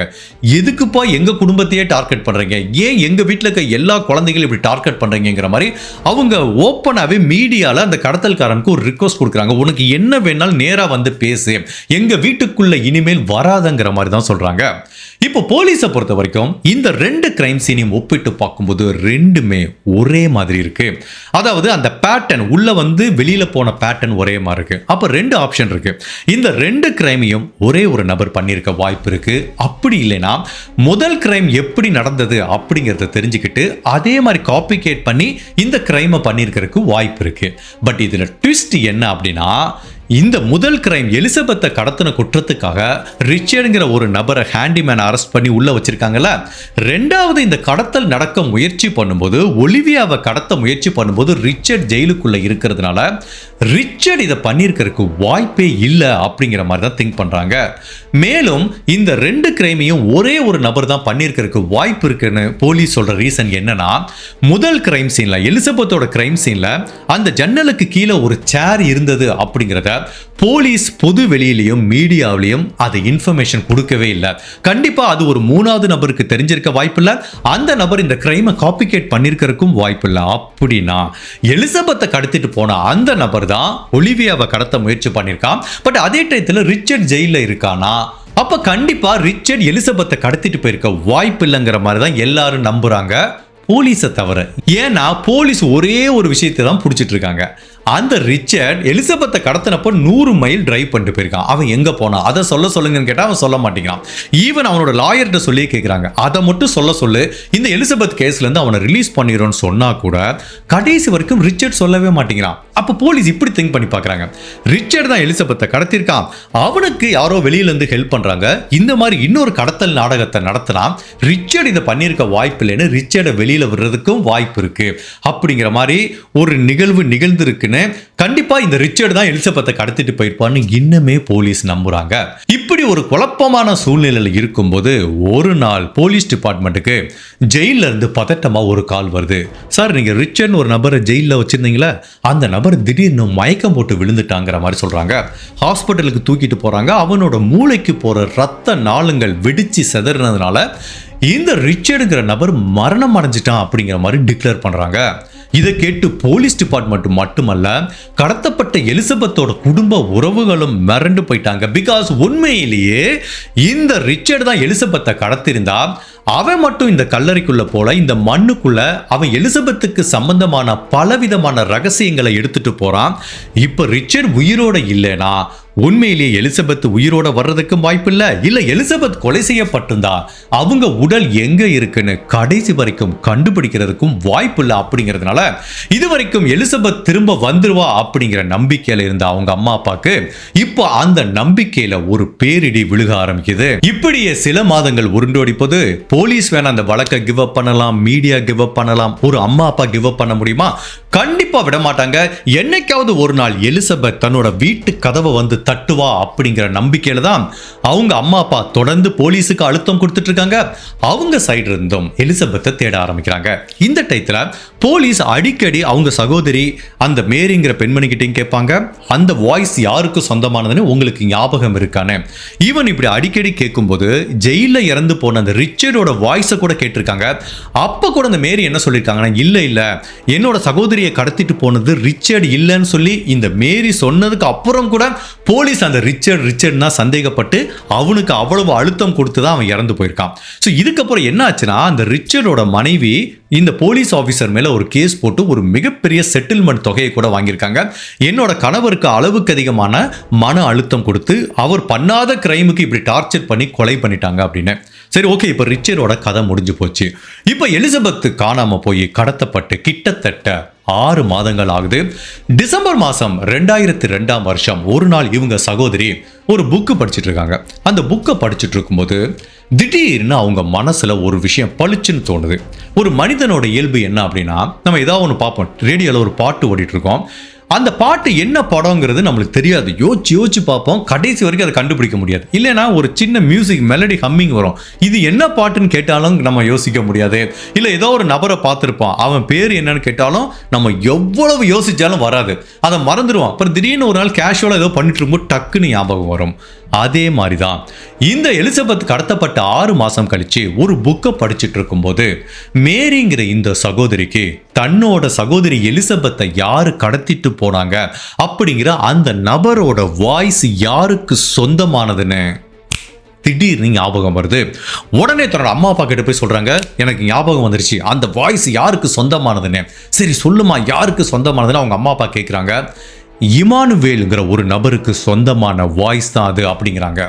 எதுக்குப்பா எங்க குடும்பத்தையே டார்கெட் பண்றீங்க, ஏன் எங்க வீட்டில் இருக்க எல்லா குழந்தைகளும் இப்படி டார்கெட் பண்றீங்கிற மாதிரி அவங்க ஓப்பனாவே மீடியால அந்த கடத்தல்காரனுக்கு ஒரு ரிக்வஸ்ட் கொடுக்குறாங்க. உனக்கு என்ன வேணாலும் நேரா வந்து பேசு, எங்க வீட்டுக்குள்ள இனிமேல் வராதங்கிற மாதிரி தான் சொல்றாங்க. இப்போ போலீஸை பொறுத்த வரைக்கும் இந்த 2 கிரைம் சீனையும் ஒப்பிட்டு பார்க்கும்போது ரெண்டுமே ஒரே மாதிரி இருக்கு. அதாவது அந்த பேட்டர்ன் உள்ள வெளியில போன பேட்டர்ன் ஒரே மாதிரி இருக்கு. அப்ப 2 ஆப்ஷன் இருக்கு. இந்த 2 கிரைமையும் ஒரே ஒரு நபர் பண்ணியிருக்க வாய்ப்பு இருக்கு. அப்படி இல்லைன்னா முதல் கிரைம் எப்படி நடந்தது அப்படிங்கறத தெரிஞ்சுக்கிட்டு அதே மாதிரி காப்பிகேட் பண்ணி இந்த கிரைமை பண்ணியிருக்கிறதுக்கு வாய்ப்பு இருக்கு. பட் இதுல ட்விஸ்ட் என்ன அப்படின்னா, இந்த முதல் கிரைம் எலிசபெத்தை கடத்தின குற்றத்துக்காக ரிச்சர்ட்ங்கிற ஒரு நபரை ஹேண்டிமேன் அரெஸ்ட் பண்ணி உள்ள வச்சிருக்காங்கல்ல. ரெண்டாவது இந்த கடத்தல் நடக்க முயற்சி பண்ணும்போது, ஒலிவியாவை கடத்த முயற்சி பண்ணும்போது ரிச்சர்ட் ஜெயிலுக்குள்ள இருக்கிறதுனால ரிச்சர்ட் இதை பண்ணியிருக்கிறதுக்கு வாய்ப்பே இல்லை அப்படிங்கிற மாதிரி தான் திங்க் பண்றாங்க. மேலும் இந்த 2 கிரைமையும் ஒரே ஒரு நபர் தான் பண்ணியிருக்கிறதுக்கு வாய்ப்பு இருக்குன்னு போலீஸ் சொல்ற ரீசன் என்னன்னா, முதல் கிரைம் சீன்ல எலிசபெத்தோட கிரைம் சீன்ல அந்த ஜன்னலுக்கு கீழே ஒரு சேர் இருந்தது அப்படிங்கிறத போலீஸ் பொது வெளியிலையும் மீடியாவிலையும் அது இன்ஃபர்மேஷன் கொடுக்கவே இல்லை. கண்டிப்பா அது ஒரு 3வது நபருக்கு தெரிஞ்சிருக்க வாய்ப்பு இல்லை. அந்த நபர் இந்த கிரைமை காப்பிகேட் பண்ணிருக்கிறதுக்கும் வாய்ப்பு இல்லை. அப்படின்னா எலிசபெத்தை கடத்திட்டு போன அந்த நபர் தான் ஒலிவியாவை கடத்த முயற்சி பண்ணியிருக்கான். பட் அதே டயத்தில் ரிச்சர்ட் ஜெயில இருக்கானா, அப்ப கண்டிப்பா ரிச்சர்ட் எலிசபெத்தை கடத்திட்டு போயிருக்க வாய்ப்பு இல்லைங்கிற மாதிரி தான் எல்லாரும் நம்புறாங்க, போலீஸை தவிர. ஏன்னா போலீஸ் ஒரே ஒரு விஷயத்தை தான் பிடிச்சிட்டு இருக்காங்க. அந்த ரிச்சர்ட் எலிசபெத்தை கடத்தினப்போ 100 மைல் டிரைவ் பண்ணிட்டு போயிருக்கான். அவன் எங்க போனா அதை சொல்லுங்கன்னு கேட்டா அவன் சொல்ல மாட்டேங்கிறான். ஈவன் அவனோட லாயர்கிட்ட சொல்லி கேட்கிறாங்க, அதை மட்டும் சொல்லு, இந்த எலிசபெத் கேஸ்ல இருந்து அவனை ரிலீஸ் பண்ணிடும்னு சொன்னா கூட கடைசி வரைக்கும் ரிச்சர்ட் சொல்லவே மாட்டேங்கிறான். அப்ப போலீஸ் இப்படி திங்க் பண்ணி பாக்குறாங்க, ரிச்சர்ட் தான் எலிசபெத்தை கடத்திருக்கான், அவனுக்கு யாரோ வெளியில இருந்து ஹெல்ப் பண்றாங்க, இந்த மாதிரி இன்னொரு கடத்தல் நாடகத்தை நடத்தினா ரிச்சர்ட் இதை பண்ணியிருக்க வாய்ப்பு இல்லைன்னு ரிச்சர்டை வெளியில விடுறதுக்கும் வாய்ப்பு இருக்கு அப்படிங்கிற மாதிரி ஒரு நிகழ்வு நிகழ்ந்திருக்குன்னு கண்டிப்பா இந்த ரிச்சர்ட் தான் எலிசபெத்தை கடத்திட்டு போயிருப்பான்னு இன்னுமே போலீஸ் நம்புறாங்க. இப்படி ஒரு குழப்பமான சூழ்நிலையில இருக்கும்போது ஒரு நாள் போலீஸ் டிபார்ட்மெண்ட்டுக்கு ஜெயில இருந்து பதட்டமா ஒரு கால் வருது. சார், நீங்க ரிச்சர்ட் ஒரு நபரை ஜெயில வச்சிருந்தீங்களா, அந்த நபர் திடீர்னு மயக்கம் போட்டு விழுந்துட்டாங்கிற மாதிரி சொல்றாங்க. ஹாஸ்பிட்டலுக்கு தூக்கிட்டு போறாங்க. அவனோட மூளைக்கு போற ரத்த நாளங்கள் வெடிச்சு செதறினதுனால இந்த ரிச்சர்டுங்கிற நபர் மரணம் அடைஞ்சிட்டான் அப்படிங்கிற மாதிரி டிக்ளேர் பண்றாங்க. இதை கேட்டு போலீஸ் டிபார்ட்மெண்ட் மட்டுமல்ல, கடத்தப்பட்ட எலிசபெத்தோட குடும்ப உறவுகளும் மிரண்டு போயிட்டாங்க. பிகாஸ் உண்மையிலேயே இந்த ரிச்சர்ட் தான் எலிசபெத்தை கடத்திருந்தா அவன் மட்டும் இந்த கல்லறைக்குள்ள போல இந்த மண்ணுக்குள்ள அவன் எலிசபெத்துக்கு சம்பந்தமான பலவிதமான ரகசியங்களை எடுத்துட்டு போறான். இப்ப ரிச்சர்ட் உயிரோட இல்லைனா உண்மையிலேயே எலிசபெத் உயிரோட வர்றதுக்கும் வாய்ப்பு இல்ல எலிசபெத் கொலை செய்யப்பட்டிருந்தா அவங்க உடல் எங்க இருக்குன்னு கடைசி வரைக்கும் கண்டுபிடிக்கிறதுக்கும் வாய்ப்பு இல்லை. அப்படிங்கிறதுனால இதுவரைக்கும் எலிசபெத் திரும்ப வந்துருவா அப்படிங்கிற நம்பிக்கையில இருந்த அவங்க அம்மா அப்பாக்கு இப்போ அந்த நம்பிக்கையில ஒரு பேரிடி விழுக ஆரம்பிக்குது. இப்படியே சில மாதங்கள் உருண்டோடிப்பது. போலீஸ் வேணா அந்த வழக்கை கிவ் அப் பண்ணலாம், மீடியா கிவ் அப் பண்ணலாம், ஒரு அம்மா அப்பா கிவ் அப் பண்ண முடியுமா? கண்டிப்பா விட மாட்டாங்க. என்னைக்காவது ஒரு நாள் எலிசபெத் தன்னோட வீட்டு கதவை தட்டுவா அப்படிங்கிற நம்பிக்கையில தான் அவங்க அம்மா அப்பா தொடர்ந்து போலீஸுக்கு அழுத்தம் கொடுத்துட்டு இருக்காங்க. அவங்க சைடு இருந்தும் எலிசபெத்தை தேட ஆரம்பிக்கிறாங்க. இந்த டயத்துல போலீஸ் அடிக்கடி அவங்க சகோதரி அந்த மேரிங்கிற பெண்மணி கிட்டையும் கேட்பாங்க, அந்த வாய்ஸ் யாருக்கு சொந்தமானதுன்னு உங்களுக்கு ஞாபகம் இருக்கானே. ஈவன் இப்படி அடிக்கடி கேட்கும்போது ஜெயில இறந்து போன அந்த ரிச்சர்டோட வாய்ஸை கூட கேட்டிருக்காங்க. அப்ப கூட அந்த மேரி என்ன சொல்லியிருக்காங்கன்னா, இல்ல என்னோட சகோதரியை கடத்திட்டு போனது ரிச்சர்ட் இல்லைன்னு சொல்லி இந்த மேரி சொன்னதுக்கு அப்புறம் கூட போலீஸ் அந்த ரிச்சர்ட் தான் சந்தேகப்பட்டு அவனுக்கு அவ்வளவு அழுத்தம் கொடுத்து தான் அவன் இறந்து போயிருக்கான். ஸோ இதுக்கப்புறம் என்ன ஆச்சுன்னா, அந்த ரிச்சர்டோட மனைவி இந்த போலீஸ் ஆஃபீஸர் மேல ஒரு கேஸ் போட்டு ஒரு மிகப்பெரிய செட்டில்மெண்ட் தொகையை கூட வாங்கியிருக்காங்க. என்னோட கணவருக்கு அளவுக்கு அதிகமான மன அழுத்தம் கொடுத்து அவர் பண்ணாத கிரைமுக்கு இப்படி டார்ச்சர் பண்ணி கொலை பண்ணிட்டாங்க அப்படின்னு. சரி, ஓகே, இப்போ ரிச்சர்டோட கதை முடிஞ்சு போச்சு. இப்போ எலிசபெத் காணாம போய் கடத்தப்பட்டு கிட்டத்தட்ட 6 மாதங்கள் ஆகுது. டிசம்பர் மாதம் 2002 ஒரு நாள் இவங்க சகோதரி ஒரு புக்கு படிச்சுட்டு இருக்காங்க. அந்த புக்கை படிச்சுட்டு இருக்கும்போது திடீர்னு அவங்க மனசுல ஒரு விஷயம் பளிச்சுன்னு தோணுது. ஒரு மனிதனோட இயல்பு என்ன அப்படின்னா, நம்ம ஏதாவது ஒன்று பார்ப்போம், ரேடியோவில் ஒரு பாட்டு ஓடிட்டு இருக்கோம், அந்த பாட்டு என்ன படங்கிறது நம்மளுக்கு தெரியாது, யோசிச்சு பார்ப்போம், கடைசி வரைக்கும் அதை கண்டுபிடிக்க முடியாது. இல்லைன்னா ஒரு சின்ன மியூசிக் மெலடி ஹம்மிங் வரும், இது என்ன பாட்டுன்னு கேட்டாலும் நம்ம யோசிக்க முடியாது. இல்லை ஏதோ ஒரு நபரை பார்த்துருப்போம், அவன் பேர் என்னன்னு கேட்டாலும் நம்ம எவ்வளவு யோசிச்சாலும் வராது, அதை மறந்துடுவோம். அப்புறம் திடீர்னு ஒரு நாள் கேஷுவலாக ஏதோ பண்ணிட்டு இருக்கும்போது டக்குன்னு ஞாபகம் வரும். அதே மாதிரி தான் இந்த எலிசபெத் கடத்தப்பட்ட 6 மாசம் கழிச்சு ஒரு புக்கை படிச்சுட்டு இருக்கும்போது மேரிங்கிற இந்த சகோதரிக்கு தன்னோட சகோதரி எலிசபெத்தை யாரு கடத்திட்டு போனாங்க அப்படிங்கிற அந்த நபரோட வாய்ஸ் யாருக்கு சொந்தமானதுன்னு திடீர்னு ஞாபகம் வருது. உடனே தன்னோட அம்மா அப்பா கிட்ட போய் சொல்றாங்க, எனக்கு ஞாபகம் வந்துருச்சு, அந்த வாய்ஸ் யாருக்கு சொந்தமானதுன்னு. சரி சொல்லுமா, யாருக்கு சொந்தமானதுன்னு அவங்க அம்மா அப்பா கேட்குறாங்க. இமானுவேலுங்கிற ஒரு நபருக்கு சொந்தமான வாய்ஸ் தான் அது அப்படிங்கிறாங்க.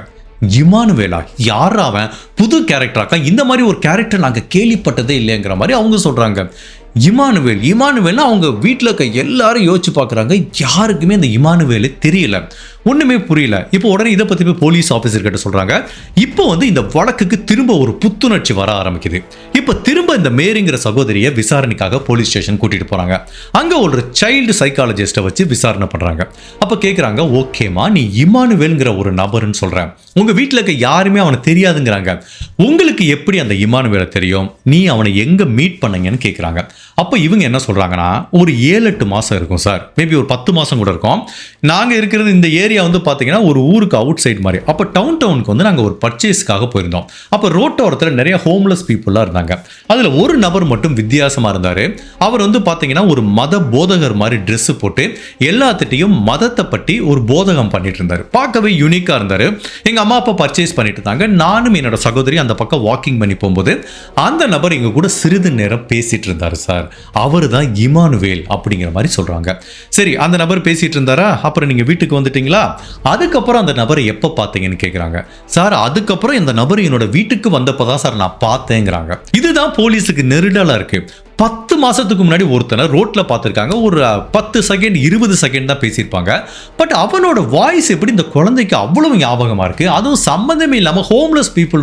இமானுவேலா? யாரா அவன்? புது கேரக்டராக்கா? இந்த மாதிரி ஒரு கேரக்டர் நாங்கள் கேள்விப்பட்டதே இல்லைங்கிற மாதிரி அவங்க சொல்றாங்க. இமானுவேல்னா அவங்க வீட்டில் இருக்க எல்லாரும் யோசிச்சு பார்க்குறாங்க. யாருக்குமே அந்த இமானுவேலு தெரியல, ஒன்றுமே புரியல. இப்போ உடனே இதை பற்றி போய் போலீஸ் ஆஃபீஸர் கிட்ட சொல்கிறாங்க. இப்போ இந்த வழக்குக்கு திரும்ப ஒரு புத்துணர்ச்சி வர ஆரம்பிக்குது. இப்போ திரும்ப இந்த மேரிங்கிற சகோதரியை விசாரணைக்காக போலீஸ் ஸ்டேஷன் கூட்டிகிட்டு போகிறாங்க. அங்கே ஒரு சைல்டு சைக்காலஜிஸ்ட்டை வச்சு விசாரணை பண்ணுறாங்க. அப்போ கேட்குறாங்க, ஓகேம்மா, நீ இமானுவேல்ங்கிற ஒரு நபர்னு சொல்கிறேன், உங்கள் வீட்டில் இருக்க யாருமே அவனை தெரியாதுங்கிறாங்க, உங்களுக்கு எப்படி அந்த இமானுவேலை தெரியும், நீ அவனை எங்கே மீட் பண்ணீங்கன்னு கேட்குறாங்க. அப்போ இவங்க என்ன சொல்கிறாங்கன்னா, ஒரு 7-8 மாதம் இருக்கும் சார், மேபி ஒரு 10 மாதம் கூட இருக்கும். நாங்கள் இருக்கிறது இந்த ஏரியா பார்த்தீங்கன்னா ஒரு ஊருக்கு அவுட் சைடு மாதிரி. அப்போ டவுனுக்கு நாங்கள் ஒரு பர்ச்சேஸ்க்காக போயிருந்தோம். அப்போ ரோட்டோரத்தில் நிறைய ஹோம்லெஸ் பீப்புளாக இருந்தாங்க. அதில் ஒரு நபர் மட்டும் வித்தியாசமாக இருந்தார். அவர் பார்த்தீங்கன்னா ஒரு மத போதகர் மாதிரி ட்ரெஸ் போட்டு எல்லாத்திட்டையும் மதத்தை பற்றி ஒரு போதகம் பண்ணிட்டு இருந்தார். பார்க்கவே யூனிக்காக இருந்தார். எங்கள் அம்மா அப்பா பர்ச்சேஸ் பண்ணிட்டு இருந்தாங்க. நானும் என்னோட சகோதரி அந்த பக்கம் வாக்கிங் பண்ணி போகும்போது அந்த நபர் எங்க கூட சிறிது நேரம் பேசிட்டு இருந்தார் சார். அவர் தான் இமானுவேல் அப்படிங்கிற மாதிரி சொல்றாங்க. சரி, அந்த நபர் பேசிட்டு இருந்தாரா? அப்புறம் நீங்க வீட்டுக்கு வந்துட்டீங்களா? அதுக்கப்புறம் அந்த நபரை எப்போ பார்த்தீங்கன்னு கேட்குறாங்க. சார், அதுக்கப்புறம் இந்த நபர் என்னோட வீட்டுக்கு வந்தப்பதான் சார் நான் பார்த்தேங்கிறாங்க. இதுதான் போலீஸுக்கு நெருடலா இருக்கு. 10 மாசத்துக்கு முன்னாடி ஒருத்தனை ரோட்ல பார்த்துருக்காங்க. ஒரு 10 செகண்ட் 20 செகண்ட் தான் பேசியிருப்பாங்க. பட் அவனோட வாய்ஸ் எப்படி இந்த குழந்தைக்கு அவ்வளவு ஞாபகமா இருக்கு? அதுவும் சம்பந்தமே இல்லாம ஹோம்லெஸ் பீப்புள்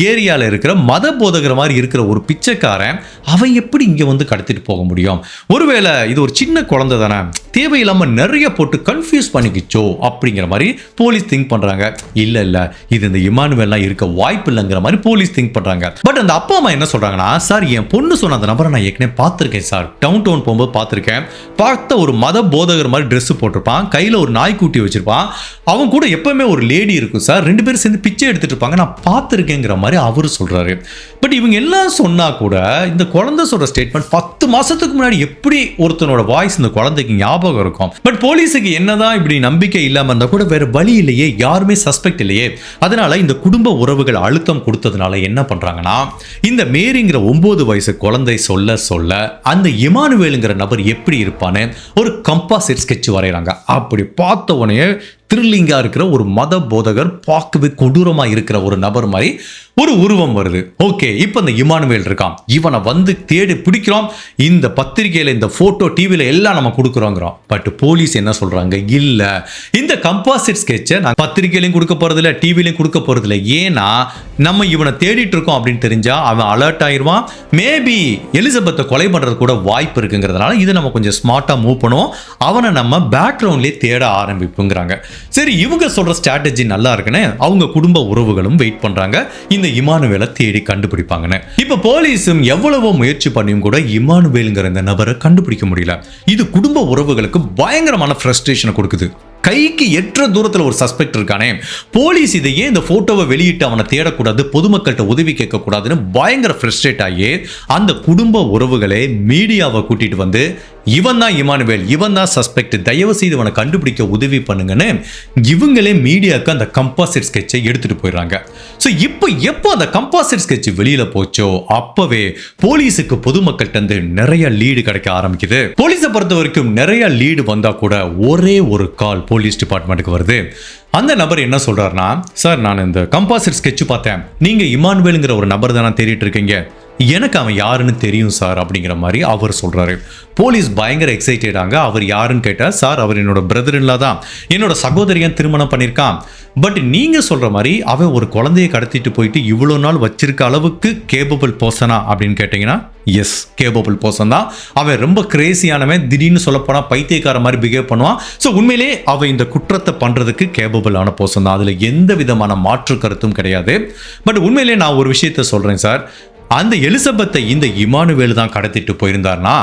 ஏரியாவில் இருக்கிற மத போதகர் மாதிரி இருக்கிற ஒரு பிச்சைக்காரன் அவன் எப்படி இங்க கடத்திட்டு போக முடியும்? ஒருவேளை இது ஒரு சின்ன குழந்தை தானே, தேவையில்லாம நிறைய போட்டு கன்ஃபியூஸ் பண்ணிக்கிச்சோ அப்படிங்கிற மாதிரி போலீஸ் திங்க் பண்றாங்க. இல்ல இது இந்த இமானுவேல்லாம் இருக்க வாய்ப்பு இல்லைங்கிற மாதிரி போலீஸ் திங்க் பண்றாங்க. பட் அந்த அப்பா அம்மா என்ன சொல்றாங்கன்னா, சார், என் பொண்ணு சொன்ன அந்த நபரை நான் பார்த்திருக்கேன் சார், டவுன் போகும்போது பார்த்திருக்கேன். பார்த்த ஒரு மத போதகர் மாதிரி ட்ரெஸ் போட்டிருப்பான், கையில ஒரு நாய்க்குட்டி வச்சிருப்பான், அவன் கூட எப்பவுமே ஒரு லேடி இருக்கும் சார், 2 பேரும் சேர்ந்து பிச்சை எடுத்துட்டு இருப்பாங்க, நான் பார்த்திருக்கேங்கிற மாதிரி அவரு சொல்றாரு. பட் இவங்க எல்லாம் சொன்னா கூட இந்த குழந்தை சொல்ற ஸ்டேட்மெண்ட் 10 மாசத்துக்கு முன்னாடி எப்படி ஒருத்தனோட வாய்ஸ் இந்த குழந்தைக்கு ஞாபகம் இருக்கும்? பட் போலீஸுக்கு என்னதான் இப்படி நம்பிக்கை இல்லாம இருந்தா கூட வேற வழி இல்லையே, யாருமே சஸ்பெக்ட் இல்லையே. அதனால இந்த குடும்ப உறவுகள் அழுத்தம் கொடுத்ததுனால என்ன பண்றாங்கன்னா, இந்த மேரிங்கிற 9 வயசு குழந்தை சொல்ல அந்த இமானுவேலுங்கிற நபர் எப்படி இருப்பான்னு ஒரு கம்பாசிட் ஸ்கெட்ச் வரைகிறாங்க. அப்படி பார்த்த உடனே த்ரில்லிங்கா இருக்கிற ஒரு மத போதகர், பார்க்கவே கொடூரமா இருக்கிற ஒரு நபர் மாதிரி ஒரு உருவம் வருது. ஓகே, இப்போ இந்த இமானுவேல் இருக்கான், இவனை தேடி பிடிக்கிறோம், இந்த பத்திரிகையில இந்த போட்டோ டிவியில எல்லாம் நம்ம கொடுக்குறோங்கிறோம். பட் போலீஸ் என்ன சொல்றாங்க, இல்ல இந்த கம்பாசிட் ஸ்கெட்சை நான் பத்திரிகையிலையும் கொடுக்க போறதில்ல, டிவிலையும் கொடுக்க போறதில்ல. ஏன்னா நம்ம இவனை தேடிட்டு இருக்கோம் அப்படின்னு தெரிஞ்சா அவன் அலர்ட் ஆயிடுவான், மேபி எலிசபெத்தை கொலை பண்றது கூட வாய்ப்பு இருக்குங்கிறதுனால இதை நம்ம கொஞ்சம் ஸ்மார்ட்டா மூவ் பண்ணுவோம், அவனை நம்ம பேக்ரவுண்ட்லேயே தேட ஆரம்பிப்புங்கிறாங்க. சரி, இவங்க சொல்ற ஸ்ட்ராட்டஜி நல்லா இருக்குன்னு அவங்க குடும்ப உறவுகளும் வெயிட் பண்றாங்க, இந்த இமானுவேலை தேடி கண்டுபிடிப்பாங்கன்னு. இப்ப போலீஸும் எவ்வளவோ முயற்சி பண்ணியும் கூட இமானுவேல்ங்கிற இந்த நபரை கண்டுபிடிக்க முடியல. இது குடும்ப உறவுகளுக்கு பயங்கரமான ஃப்ரஸ்ட்ரேஷனை கொடுக்குது. கைக்கு எற்ற தூரத்தில் ஒரு சஸ்பெக்ட் இருக்கானே, போலீஸ் இதை ஏன் இந்த போட்டோவை வெளியிட்டு அவனை தேடக்கூடாது, பொதுமக்கள்கிட்ட உதவி கேட்கக்கூடாதுன்னு பயங்கர ஃப்ரஸ்ட்ரேட் ஆகி அந்த குடும்ப உறவுகளை மீடியாவை கூட்டிட்டு வந்து, இவன் தான் இமானுவேல், இவன் தான் சஸ்பெக்ட், தயவு செய்து இவனை கண்டுபிடிக்க உதவி பண்ணுங்கன்னு இவங்களே மீடியாவுக்கு அந்த கம்பாசிட் ஸ்கெட்சை எடுத்துட்டு போயிடுறாங்க. ஸோ எப்போ அந்த கம்பாசிட் ஸ்கெட்ச் வெளியில போச்சோ அப்பவே போலீஸுக்கு பொதுமக்கள்கிட்ட நிறைய லீடு கிடைக்க ஆரம்பிக்குது. போலீஸை பொறுத்த வரைக்கும் நிறைய லீடு வந்தா கூட ஒரே ஒரு கால் போலீஸ் டிபார்ட்மெண்ட்டுக்கு வருது. அந்த நபர் என்ன சொல்றாருன்னா, சார், நான் இந்த கம்பாசிட் ஸ்கெட்ச் பார்த்தேன், நீங்க இமானுவேலுங்கிற ஒரு நபர் தானே தேடிட்டு இருக்கீங்க, எனக்கு அவன் யாருன்னு தெரியும் சார் அப்படிங்கிற மாதிரி அவர் சொல்றாரு. போலீஸ் பயங்கர எக்ஸைட்டட் ஆங்க. அவர் யாருன்னு கேட்டா, சார், அவர் என்னோட பிரதர்-இன்-லா தான், என்னோட சகோதரியன் திருமணம் பண்ணியிருக்கான். பட் நீங்க சொல்ற மாதிரி அவன் ஒரு குழந்தையை கடத்திட்டு போயிட்டு இவ்வளோ நாள் வச்சிருக்க அளவுக்கு கேபபிள் பர்சனா அப்படின்னு கேட்டீங்கன்னா, எஸ், கேபபிள் பர்சன் தான். அவன் ரொம்ப கிரேசியானவன், திடீர்னு சொல்லப்போனா பைத்தியக்கார மாதிரி பிஹேவ் பண்ணுவான். ஸோ உண்மையிலே அவன் இந்த குற்றத்தை பண்றதுக்கு கேபபிளான பர்சன் தான், அதுல எந்த விதமான மாற்று கருத்தும் கிடையாது. பட் உண்மையிலே நான் ஒரு விஷயத்த சொல்றேன் சார், அந்த எலிசபெத்தை இந்த இமானுவேல் தான் கடத்திட்டு போயிருந்தார்னா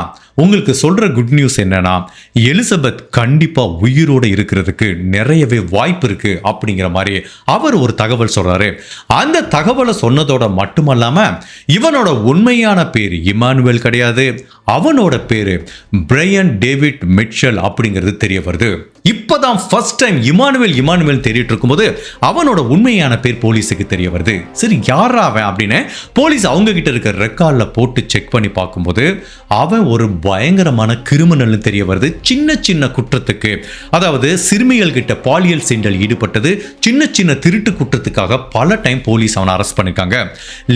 உங்களுக்கு சொல்ற குட் நியூஸ் என்னன்னா எலிசபெத் கண்டிப்பா உயிரோட இருக்கிறதுக்கு நிறையவே வாய்ப்பு இருக்கு அப்படிங்கிற மாதிரி அவர் ஒரு தகவல் சொல்றாரு. அந்த தகவலை சொன்னதோட மட்டுமல்லாம இவனோட உண்மையான பேர் இமானுவேல் கிடையாது, அவனோட பேரு பிரையன் டேவிட் மிட்சல் அப்படிங்கிறது தெரிய வருது. இப்பதான் ஃபர்ஸ்ட் டைம் இமானுவேல் தேடிட்டு இருக்கும்போது அவனோட உண்மையான பேர் போலீஸுக்கு தெரிய வருது. சரி, யாரா அவன் அப்படின்னு போலீஸ் அவங்க கிட்ட இருக்க ரெக்கார்ட்ல போட்டு செக் பண்ணி பார்க்கும்போது அவன் ஒரு பயங்கரமான கிரிமினல் தெரிய வருது. சின்ன சின்ன குற்றத்துக்கு, அதாவது சிறுமிகள் கிட்ட பாலியல் சீண்டல் ஈடுபட்டது, சின்ன சின்ன திருட்டு குற்றத்துக்காக பல டைம் போலீஸ் அவனை அரெஸ்ட் பண்ணிருக்காங்க.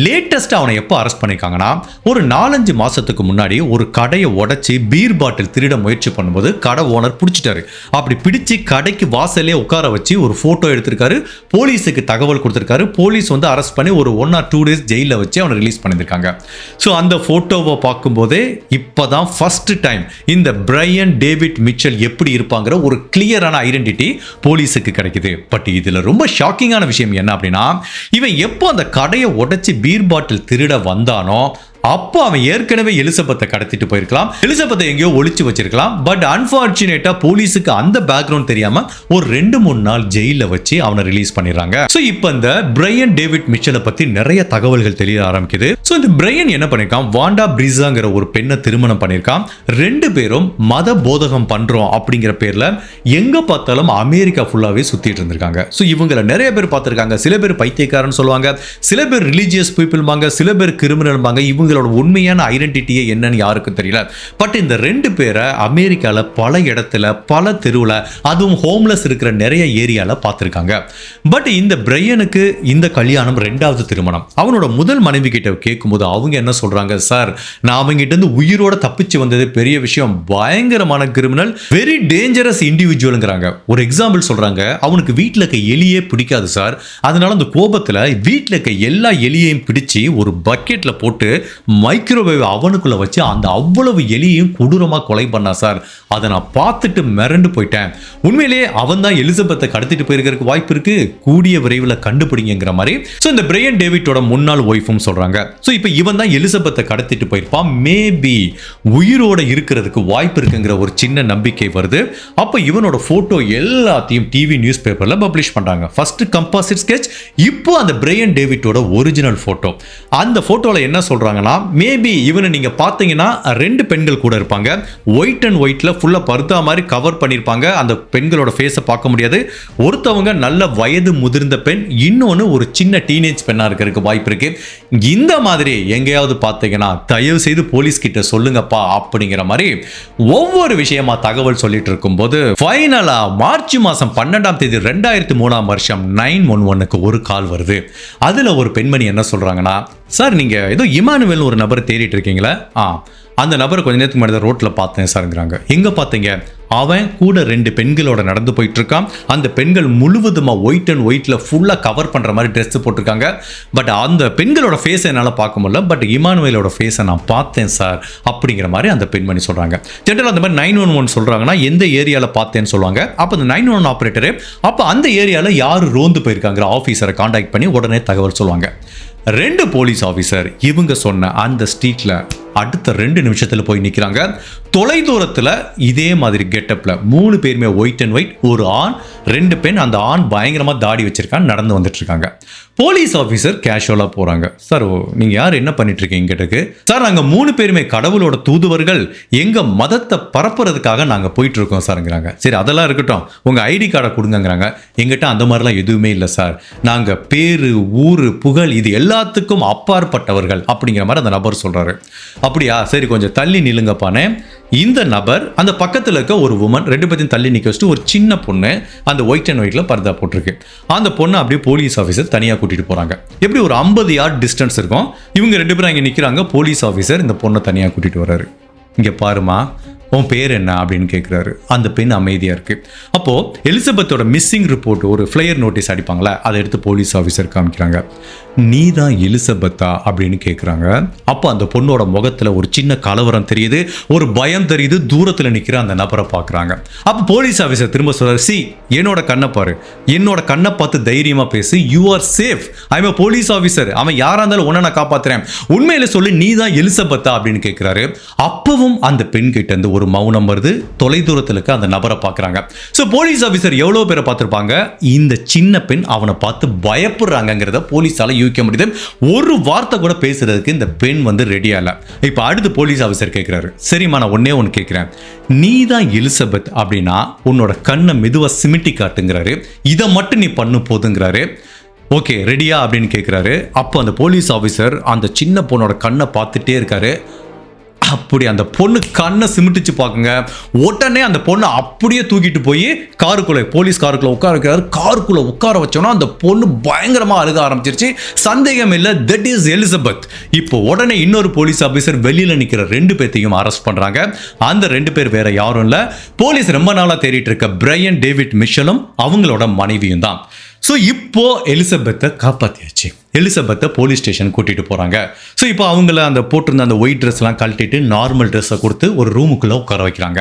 லேட்டஸ்டா அவனை எப்போ அரெஸ்ட் பண்ணிருக்காங்கன்னா ஒரு 4-5 மாசத்துக்கு முன்னாடி ஒரு கடையை உடைச்சி பீர் பாட்டில் திருட முயற்சி பண்ணும்போது கடை ஓனர் பிடிச்சிட்டாரு. அப்படி பிடிச்சு கடைக்கு வாசலே உட்கார வச்சு ஒரு போட்டோ எடுத்திருக்காரு, போலீஸுக்கு தகவல் கொடுத்திருக்காரு. போலீஸ் வந்து அரெஸ்ட் பண்ணி ஒரு 1 or 2 days ஜெயில வச்சு அவனை ரிலீஸ் பண்ணிருக்காங்க. ஸோ அந்த போட்டோவை பார்க்கும்போதே இப்பதான் ஃபர்ஸ்ட் டைம் இந்த பிரையன் டேவிட் மிச்சல் எப்படி இருப்பாங்கிற ஒரு கிளியரான ஐடென்டிட்டி போலீஸுக்கு கிடைக்குது. பட் இதுல ரொம்ப ஷாக்கிங்கான விஷயம் என்ன அப்படின்னா, இவன் எப்போ அந்த கடையை உடைச்சு பீர் பாட்டில் திருட வந்தானோ அப்போ அவன் ஏற்கனவே எலிசபெத்தை கடத்திட்டு போயிருக்கலாம், எலிசபெத்தை எங்கேயோ ஒளிச்சு வச்சிருக்கலாம். பட் அன்பார்ச்சுனேட்டா போலீஸுக்கு அந்த பேக்ரவுண்ட் தெரியாம ஒரு 2-3 நாள் ஜெயில வச்சு அவனை ரிலீஸ் பண்ணிடுறாங்க. ஸோ இப்போ இந்த பிரையன் டேவிட் மிச்சலை பத்தி நிறைய தகவல்கள் தெரிய ஆரம்பிக்குது. ஸோ இந்த பிரையன் என்ன பண்ணிருக்கான், வாண்டா பிரிசாங்கிற ஒரு பெண்ணை திருமணம் பண்ணிருக்கான். 2 பேரும் மத போதகம் பண்றோம் அப்படிங்கிற பேர்ல எங்க பார்த்தாலும் அமெரிக்கா ஃபுல்லாவே சுத்திட்டு இருந்திருக்காங்க. ஸோ இவங்களை நிறைய பேர் பார்த்திருக்காங்க. சில பேர் பைத்தியக்காரன்னு சொல்லுவாங்க, சில பேர் ரிலீஜியஸ் பீப்புள் பாங்க, சில பேர் கிரிமினல் பாங்க. இவங்களோட உண்மையான ஐடென்டிட்டியே என்னன்னு யாருக்கும் தெரியல. பட் இந்த 2 பேரை அமெரிக்கால பல இடத்துல பல தெருவுல அதுவும் ஹோம்லெஸ் இருக்கிற நிறைய ஏரியால பார்த்திருக்காங்க. பட் இந்த பிரையனுக்கு இந்த கல்யாணம் 2வது திருமணம். அவனோட முதல் மனைவி கிட்ட கேட்கும்போது அவங்க என்ன சொல்றாங்க, சார் நான் அவங்க கிட்ட இருந்து உயிரோட தப்பிச்சு வந்தது பெரிய விஷயம், பயங்கரமான கிரிமினல், வெரி டேஞ்சரஸ் இண்டிவிஜுவல்ங்கிறாங்க. ஒரு எக்ஸாம்பிள் சொல்றாங்க, அவனுக்கு வீட்டில் இருக்க எலியே பிடிக்காது சார், அதனால அந்த கோபத்துல வீட்டில் இருக்க எல்லா எலியையும் பிடிச்சு ஒரு பக்கெட்ல போட்டு மைக்ரோவேவ் அவனுக்குள்ள வச்சு அந்த அவ்வளவு எலியையும் கொடூரமா கொலை பண்ணா சார். அதை நான் பார்த்துட்டு மிரண்டு போயிட்டேன். உண்மையிலேயே அவன் தான் எலிசபெத்தை கடத்திட்டு போயிருக்கிறதுக்கு வாய்ப்பு இருக்கு, கூடிய விரைவில் கண்டுபிடிங்கிற மாதிரி. ஸோ இந்த பிரையன் டேவிட்டோட முன்னாள் ஒய்ஃபும் சொல்றாங்க. ஸோ இப்போ இவன் தான் எலிசபெத்தை கடத்திட்டு போயிருப்பான், மேபி உயிரோட இருக்கிறதுக்கு வாய்ப்பு இருக்குங்கிற ஒரு சின்ன நம்பிக்கை வருது. அப்போ இவனோட போட்டோ எல்லாத்தையும் டிவி நியூஸ் பேப்பர்ல பப்ளிஷ் பண்றாங்க. ஃபர்ஸ்ட் கம்பாசிட் ஸ்கெட்ச், இப்போ அந்த பிரையன் டேவிட்டோட ஒரிஜினல் போட்டோ. அந்த போட்டோல என்ன சொல்றாங்கன்னா, மேபி இவனை நீங்க பாத்தீங்கன்னா 2 பெண்கள் கூட இருப்பாங்க. ஒயிட் அண்ட் ஒயிட்ல ஃபுல்லா பர்தா மாதிரி கவர் பண்ணிருப்பாங்க. அந்த பெண்களோட ஃபேஸை பார்க்க முடியாது. ஒருத்தவங்க நல்ல வயது முதிர்ந்த பெண், இன்னொன்னு ஒரு சின்ன டீனேஜ் பெண்ணா இருக்கிறதுக்கு வாய்ப்பு இருக்கு. இந்த மாதிரி எங்கேயாவது பார்த்தீங்கன்னா தயவு செய்து போலீஸ் கிட்ட சொல்லுங்கப்பா அப்படிங்கிற மாதிரி ஒவ்வொரு விஷயமா தகவல் சொல்லிட்டு இருக்கும்போது ஃபைனலா மார்ச் மாசம் 12ஆம் தேதி 2003ஆம் வருஷம் 911க்கு ஒரு கால் வருது. அதுல ஒரு பெண்மணி என்ன சொல்றாங்கன்னா, சார் நீங்க ஏதோ இமானுவேல் ஒரு நபரை தேடிட்டு இருக்கீங்களா? அந்த நபரை கொஞ்ச நேரத்துக்கு முன்னாடி ரோட்ல பார்த்தேன் சார்ங்கிறாங்க. எங்க பார்த்தீங்க? அவன் கூட 2 பெண்களோட நடந்து போயிட்டு இருக்கான். அந்த பெண்கள் முழுவதுமா ஒயிட் அண்ட் ஒயிட்ல ஃபுல்லா கவர் பண்ற மாதிரி ட்ரெஸ் போட்டிருக்காங்க. பட் அந்த பெண்களோட ஃபேஸை என்னால் பார்க்க முடியல, பட் இமானுவேலோட ஃபேஸை நான் பார்த்தேன் சார் அப்படிங்கிற மாதிரி அந்த பெண்மணி சொல்றாங்க. ஜென்ரலாக அந்த மாதிரி 911 சொல்றாங்கன்னா எந்த ஏரியால பார்த்தேன்னு சொல்லுவாங்க. அப்போ அந்த 911 ஆப்ரேட்டரு அப்போ அந்த ஏரியால யார் ரோந்து போயிருக்காங்கிற ஆஃபீஸரை கான்டாக்ட் பண்ணி உடனே தகவல் சொல்லுவாங்க. 2 போலீஸ் ஆஃபீஸர் இவங்க சொன்ன அந்த ஸ்ட்ரீட்ல அடுத்த 2 நிமிஷத்துல போய் நிக்கிறாங்க. தொலை தூரத்துல இதே மாதிரி கெட்டப்ல 3 பேருமே ஒயிட் அண்ட் ஒயிட், ஒரு ஆண் 2 பெண். அந்த ஆண் பயங்கரமா தாடி வச்சிருக்கான், நடந்து வந்துட்டு இருக்காங்க. போலீஸ் ஆஃபீஸர் கேஷுவலா போறாங்க. சார் நீங்க யார், என்ன பண்ணிட்டு இருக்கீங்க கேட்டதுக்கு, சார் நாங்க 3 பேருமே கடவுளோட தூதுவர்கள், எங்க மதத்தை பரப்புறதுக்காக நாங்க போயிட்டு இருக்கோம் சார்ங்கிறாங்க. சரி அதெல்லாம் இருக்கட்டும், உங்க ஐடி கார்டை கொடுங்கிறாங்க. எங்கிட்ட அந்த மாதிரிலாம் எதுவுமே இல்லை சார், நாங்க பேரு ஊரு புகழ் இது எல்லாத்துக்கும் அப்பாற்பட்டவர்கள் அப்படிங்கிற மாதிரி அந்த நபர் சொல்றாரு. அப்படியா, சரி கொஞ்சம் தள்ளி நில்லுங்கப்பானே. இந்த நபர் அந்த பக்கத்தில் இருக்க ஒரு உமன் 2 பேத்தையும் தள்ளி நிற்க வச்சுட்டு ஒரு சின்ன பொண்ணு அந்த ஒயிட் அண்ட் ஒயிட்ல பர்தா போட்டிருக்கு. அந்த பொண்ணை அப்படியே போலீஸ் ஆஃபீஸர் தனியாக கூட்டிட்டு போறாங்க. எப்படி ஒரு 50 யார்ட் டிஸ்டன்ஸ் இருக்கும். இவங்க 2 பேரும் அங்கே நிற்கிறாங்க. போலீஸ் ஆஃபீஸர் இந்த பொண்ணை தனியாக கூட்டிட்டு வர்றாரு. இங்கே பாருமா, உன் பேர் என்ன அப்படின்னு கேட்குறாரு. அந்த பெண் அமைதியாக இருக்கு. அப்போ எலிசபெத்தோட மிஸ்ஸிங் ரிப்போர்ட் ஒரு ஃப்ளையர் நோட்டீஸ் அடிப்பாங்களா, அதை எடுத்து போலீஸ் ஆஃபீஸர் காமிக்கிறாங்க. நீ தான் எலிசபெத்தா அப்படின்னு கேட்குறாங்க. அப்போ அந்த பொண்ணோட முகத்தில் ஒரு சின்ன கலவரம் தெரியுது, ஒரு பயம் தெரியுது. தூரத்தில் நிற்கிற அந்த நபரை பார்க்குறாங்க. அப்போ போலீஸ் ஆஃபீஸர் திரும்ப சொல்றாரு, சி என்னோட கண்ணை பாரு, என்னோட கண்ணை பார்த்து தைரியமாக பேசு, you are safe, I am police officer, அவன் யாராக இருந்தாலும் உன்னை நான் காப்பாற்றுறேன், உண்மையில சொல்லி நீ தான் எலிசபெத்தா அப்படின்னு கேட்குறாரு. அப்பவும் அந்த பெண் கிட்ட இருந்து ஒரு மௌனம் வருது. தொலைதூரத்தில் இருக்க அந்த நபரை பார்க்குறாங்க. ஸோ போலீஸ் ஆஃபீஸர் எவ்வளோ பேரை பார்த்துருப்பாங்க, இந்த சின்ன பெண் அவனை பார்த்து பயப்படுறாங்கிறத போலீஸால யூகிக்க முடியுது. ஒரு வார்த்தை கூட பேசுறதுக்கு இந்த பெண் வந்து ரெடியா இல்ல. இப்ப அடுத்து போலீஸ் ஆஃபீஸர் கேட்கிறாரு, சரிம்மா நான் ஒன்னே ஒன்று கேட்கிறேன், நீ தான் எலிசபெத் அப்படின்னா உன்னோட கண்ணை மெதுவா சிமிட்டி காட்டுங்கிறாரு, இதை மட்டும் நீ பண்ணு போதுங்கிறாரு. ஓகே ரெடியா அப்படின்னு கேட்குறாரு. அப்போ அந்த போலீஸ் ஆஃபீஸர் அந்த சின்ன பொண்ணோட கண்ணை பார்த்துட்டே இருக்காரு. அப்படி அந்த பொண்ணு கண்ணை சிமிட்டிச்சு பார்க்குங்க. உடனே அந்த பொண்ணை அப்படியே தூக்கிட்டு போய் காருக்குள்ளே, போலீஸ் காருக்குள்ளே உட்கார வைக்கிறாரு. காருக்குள்ளே உட்கார வச்சோன்னா அந்த பொண்ணு பயங்கரமாக அழுக ஆரம்பிச்சிருச்சு. சந்தேகம் இல்லை, தட் இஸ் எலிசபெத். இப்போ உடனே இன்னொரு போலீஸ் ஆஃபீஸர் வெளியில் நிற்கிற 2 பேர்த்தையும் அரெஸ்ட் பண்ணுறாங்க. அந்த 2 பேர் வேற யாரும் இல்லை, போலீஸ் ரொம்ப நாளாக தேடிட்டு இருக்க பிரையன் டேவிட் மிஷலும் அவங்களோட மனைவியும் தான். ஸோ இப்போ எலிசபெத்தை காப்பாற்றியாச்சு. எலிசபெத்தை போலீஸ் ஸ்டேஷன் கூட்டிகிட்டு போகிறாங்க. ஸோ இப்போ அவங்கள அந்த போட்டிருந்த அந்த ஒயிட் ட்ரெஸ்லாம் கழட்டிட்டு நார்மல் ட்ரெஸ்ஸை கொடுத்து ஒரு ரூமுக்குள்ளே உட்கார வைக்கிறாங்க.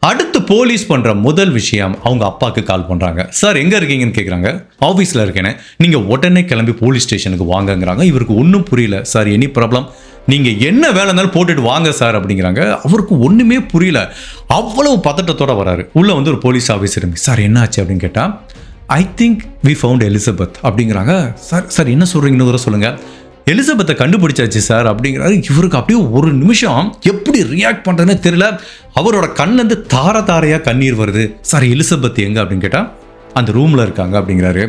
அடுத்து போலீஸ் பண்ணுற முதல் விஷயம், அவங்க அப்பாவுக்கு கால் பண்ணுறாங்க. சார் எங்கே இருக்கீங்கன்னு கேட்குறாங்க. ஆஃபீஸில் இருக்கேன்னு. நீங்கள் உடனே கிளம்பி போலீஸ் ஸ்டேஷனுக்கு வாங்கங்கிறாங்க. இவருக்கு ஒன்றும் புரியல. சார் எனி ப்ராப்ளம், நீங்கள் என்ன வேலை இருந்தாலும் போட்டுட்டு வாங்க சார் அப்படிங்கிறாங்க. அவருக்கு ஒன்றுமே புரியல. அவ்வளவு பதட்டத்தோடு வராரு. உள்ளே வந்து ஒரு போலீஸ் ஆஃபீஸர், சார் என்ன ஆச்சு அப்படின்னு கேட்டால், I think we found Elizabeth அப்படிங்கிறாங்க. சார் என்ன சொல்கிறீங்கன்னு சொல்லுங்கள். எலிசபெத்தை கண்டுபிடிச்சாச்சு சார் அப்படிங்கிறாரு. இவருக்கு அப்படியே ஒரு நிமிஷம் எப்படி ரியாக்ட் பண்ணுறதுன்னு தெரியல. அவரோட கண்ணிலேருந்து தார தாரையாக கண்ணீர் வருது. சார் எலிசபெத் எங்கே அப்படின்னு கேட்டால், அந்த ரூமில் இருக்காங்க அப்படிங்கிறாரு.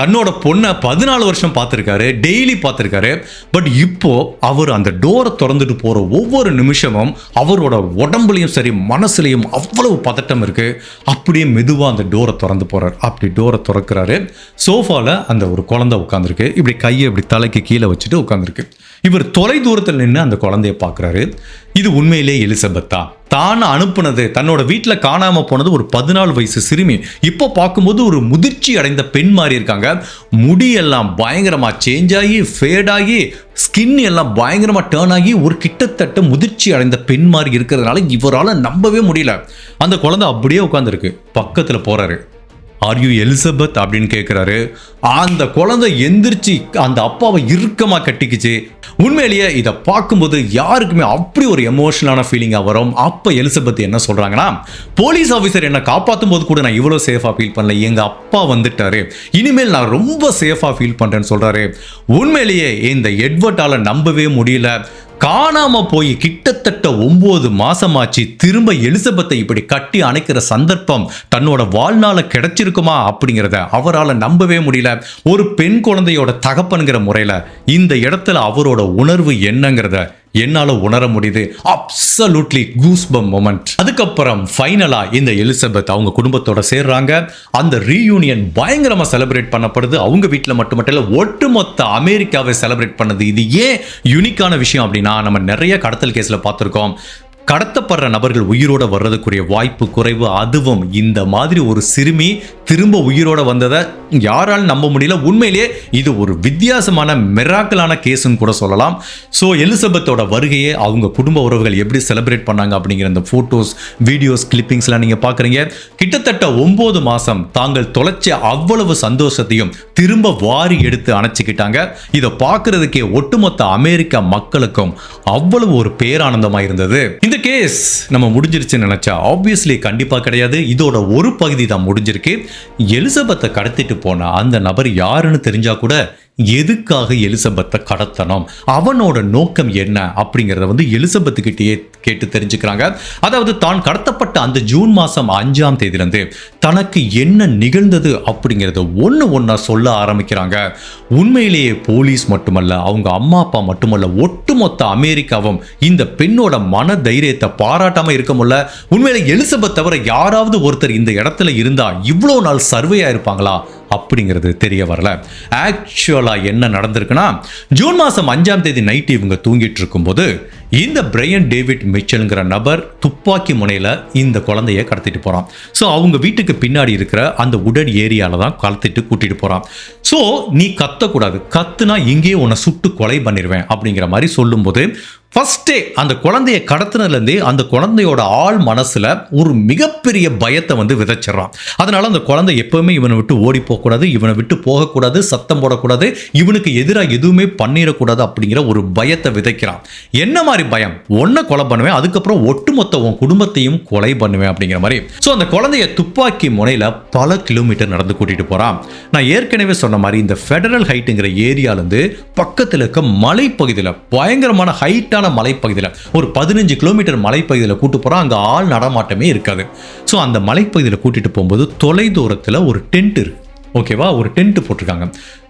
தன்னோட பொண்ணை 14 வருஷம் பார்த்துருக்காரு, டெய்லி பார்த்துருக்காரு. பட் இப்போ அவர் அந்த டோரை திறந்துட்டு போகிற ஒவ்வொரு நிமிஷமும் அவரோட உடம்புலையும் சரி மனசுலையும் அவ்வளவு பதட்டம் இருக்கு. அப்படியே மெதுவாக அந்த டோரை திறந்து போறாரு. அப்படி டோரை திறக்கிறாரு. சோஃபாவில் அந்த ஒரு குழந்தை உட்காந்துருக்கு. இப்படி கையை இப்படி தலைக்கு கீழே வச்சுட்டு உட்காந்துருக்கு. இவர் தொலை தூரத்தில் நின்று அந்த குழந்தைய பார்க்குறாரு. இது உண்மையிலே எலிசபெத்தா? தான் அனுப்புனது, தன்னோட வீட்டில் காணாமல் போனது ஒரு 14 வயசு சிறுமி. இப்போ பார்க்கும்போது ஒரு முதிர்ச்சி அடைந்த பெண் மாதிரி இருக்காங்க. முடியெல்லாம் பயங்கரமாக சேஞ்ச் ஆகி ஃபேட் ஆகி ஸ்கின் எல்லாம் பயங்கரமாக டேர்ன் ஆகி ஒரு கிட்டத்தட்ட முதிர்ச்சி அடைந்த பெண் மாதிரி இருக்கிறதுனால இவரால் நம்பவே முடியல. அந்த குழந்தை அப்படியே உட்காந்துருக்கு. பக்கத்தில் போகிறாரு. ஆர் யூ எலிசபெத் அப்படின்னு கேட்குறாரு. அந்த குழந்தை எந்திரிச்சு அந்த அப்பாவை இறுக்கமாக கட்டிக்குச்சு. உண்மையிலேயே இதை பார்க்கும்போது யாருக்குமே அப்படி ஒரு எமோஷனலான ஃபீலிங்காக வரும். அப்போ எலிசபெத் என்ன சொல்கிறாங்கன்னா, போலீஸ் ஆஃபீஸர் என்னை காப்பாற்றும் போது கூட நான் இவ்வளோ சேஃபாக ஃபீல் பண்ணல, எங்கள் அப்பா வந்துட்டாரு, இனிமேல் நான் ரொம்ப சேஃபாக ஃபீல் பண்ணுறேன்னு சொல்கிறாரு. உண்மையிலேயே இந்த எட்வர்டால் நம்பவே முடியல. காணாம போய் கிட்டத்தட்ட 9 மாசமாச்சு. திரும்ப எலிசபெத்தை இப்படி கட்டி அணைக்கிற சந்தர்ப்பம் தன்னோட வாழ்நாள கிடைச்சிருக்குமா அப்படிங்கிறத அவரால் நம்பவே முடியல. ஒரு பெண் குழந்தையோட தகப்பனுங்கிற முறையில் இந்த இடத்துல அவரோட உணர்வு என்னங்கிறத என்னால உணர முடியுது. Absolutely goosebump moment. அதுக்கப்புறம் ஃபைனலா இந்த எலிசபெத் அவங்க குடும்பத்தோட சேர்றாங்க. அந்த ரீயூனியன் பயங்கரமா செலிப்ரேட் பண்ணப்படுது. அவங்க வீட்டில் மட்டுமல்ல, ஒட்டுமொத்த அமெரிக்காவை செலிப்ரேட் பண்ணது. இது ஏன் யூனிக்கான விஷயம் அப்படின்னா, நம்ம நிறைய கடத்தல் கேஸ்ல பார்த்துருக்கோம். கடத்தப்படுற நபர்கள் உயிரோட வர்றதுக்குரிய வாய்ப்பு குறைவு. அதுவும் இந்த மாதிரி ஒரு சிறுமி திரும்ப உயிரோட வந்ததை யாராலும் நம்ப முடியல. உண்மையிலேயே இது ஒரு வித்தியாசமான மிராக்கலான கேஸ்ன்னு கூட சொல்லலாம். ஸோ எலிசபெத்தோட வருகையை அவங்க குடும்ப உறவுகள் எப்படி செலிப்ரேட் பண்ணாங்க அப்படிங்கிற அந்த ஃபோட்டோஸ், வீடியோஸ், கிளிப்பிங்ஸ்லாம் நீங்கள் பார்க்குறீங்க. கிட்டத்தட்ட 9 மாதம் தாங்கள் தொலைச்ச அவ்வளவு சந்தோஷத்தையும் திரும்ப வாரி எடுத்து அணைச்சிக்கிட்டாங்க. இதை பார்க்கறதுக்கே ஒட்டுமொத்த அமெரிக்கா மக்களுக்கும் அவ்வளவு ஒரு பேரானந்தமாக இருந்தது. இந்த கேஸ் நம்ம முடிஞ்சிருச்சுன்னு நினைச்சா ஆப்வியஸ்லி கண்டிப்பா கிடையாது. இதோட ஒரு பகுதி தான் முடிஞ்சிருக்கு. எலிசபெத்தை கடத்திட்டு போன அந்த நபர் யாருன்னு தெரிஞ்சா கூட எதுக்காக எலிசபெத்தை கடத்தணும், அவனோட நோக்கம் என்ன அப்படிங்கிறத வந்து எலிசபெத்துக்கிட்டேயே கேட்டு தெரிஞ்சுக்கிறாங்க. அதாவது தான் கடத்தப்பட்ட அந்த ஜூன் மாதம் 5ஆம் தேதியிலிருந்து தனக்கு என்ன நிகழ்ந்தது அப்படிங்கிறத ஒன்றா சொல்ல ஆரம்பிக்கிறாங்க. உண்மையிலேயே போலீஸ் மட்டுமல்ல, அவங்க அம்மா அப்பா மட்டுமல்ல, ஒட்டுமொத்த அமெரிக்காவும் இந்த பெண்ணோட மன தைரியத்தை பாராட்டாம இருக்க முடியல. உண்மையிலே எலிசபெத் தவிர யாராவது ஒருத்தர் இந்த இடத்துல இருந்தா இவ்வளோ நாள் சர்வே ஆயிருப்பாங்களா அப்படிங்கிறது தெரிய வரல. ஆக்சுவலா என்ன நடந்திருக்குன்னா, ஜூன் மாதம் 5ஆம் தேதி நைட்டு இவங்க தூங்கிட்டு இருக்கும்போது இந்த பிரையன் டேவிட் மிச்சல்ங்கிற நபர் துப்பாக்கி முனையில இந்த குழந்தைய கடத்திட்டு போறான். ஸோ அவங்க வீட்டுக்கு பின்னாடி இருக்கிற அந்த உடன் ஏரியால தான் கடத்திட்டு கூட்டிட்டு போறான். ஸோ நீ கத்தக்கூடாது, கத்துனா இங்கேயே உன்னை சுட்டு கொலை பண்ணிடுவேன் அப்படிங்கிற மாதிரி சொல்லும்போது ஃபர்ஸ்டே அந்த குழந்தைய கடத்தினதுலேருந்தே அந்த குழந்தையோட ஆள் மனசுல ஒரு மிகப்பெரிய பயத்தை வந்து விதைச்சிடறான். அதனால அந்த குழந்தை எப்பவுமே இவனை விட்டு ஓடி போகக்கூடாது, இவனை விட்டு போகக்கூடாது, சத்தம் போடக்கூடாது, இவனுக்கு எதிராக எதுவுமே பண்ணிடக்கூடாது அப்படிங்கிற ஒரு பயத்தை விதைக்கிறான். என்ன மாதிரி பயம்? ஒன்றை கொலை பண்ணுவேன், அதுக்கப்புறம் ஒட்டுமொத்த உன் குடும்பத்தையும் கொலை பண்ணுவேன் அப்படிங்கிற மாதிரி. ஸோ அந்த குழந்தைய துப்பாக்கி முனையில பல கிலோமீட்டர் நடந்து கூட்டிட்டு போறான். நான் ஏற்கனவே சொன்ன மாதிரி இந்த ஃபெடரல் ஹைட்டுங்கிற ஏரியாலேருந்து பக்கத்தில் இருக்க மலைப்பகுதியில் பயங்கரமான ஹைட்டான மலைப்பகுதியில் ஒரு 15 கிலோமீட்டர் மலைப்பகுதியில் கூட்டு போறான். அங்கே ஆள் நடமாட்டமே இருக்காது. ஸோ அந்த மலைப்பகுதியில் கூட்டிட்டு போகும்போது தொலை தூரத்தில் ஒரு டென்ட் இருக்கு. ஓகேவா, ஒரு டென்ட் போட்டிருக்காங்க.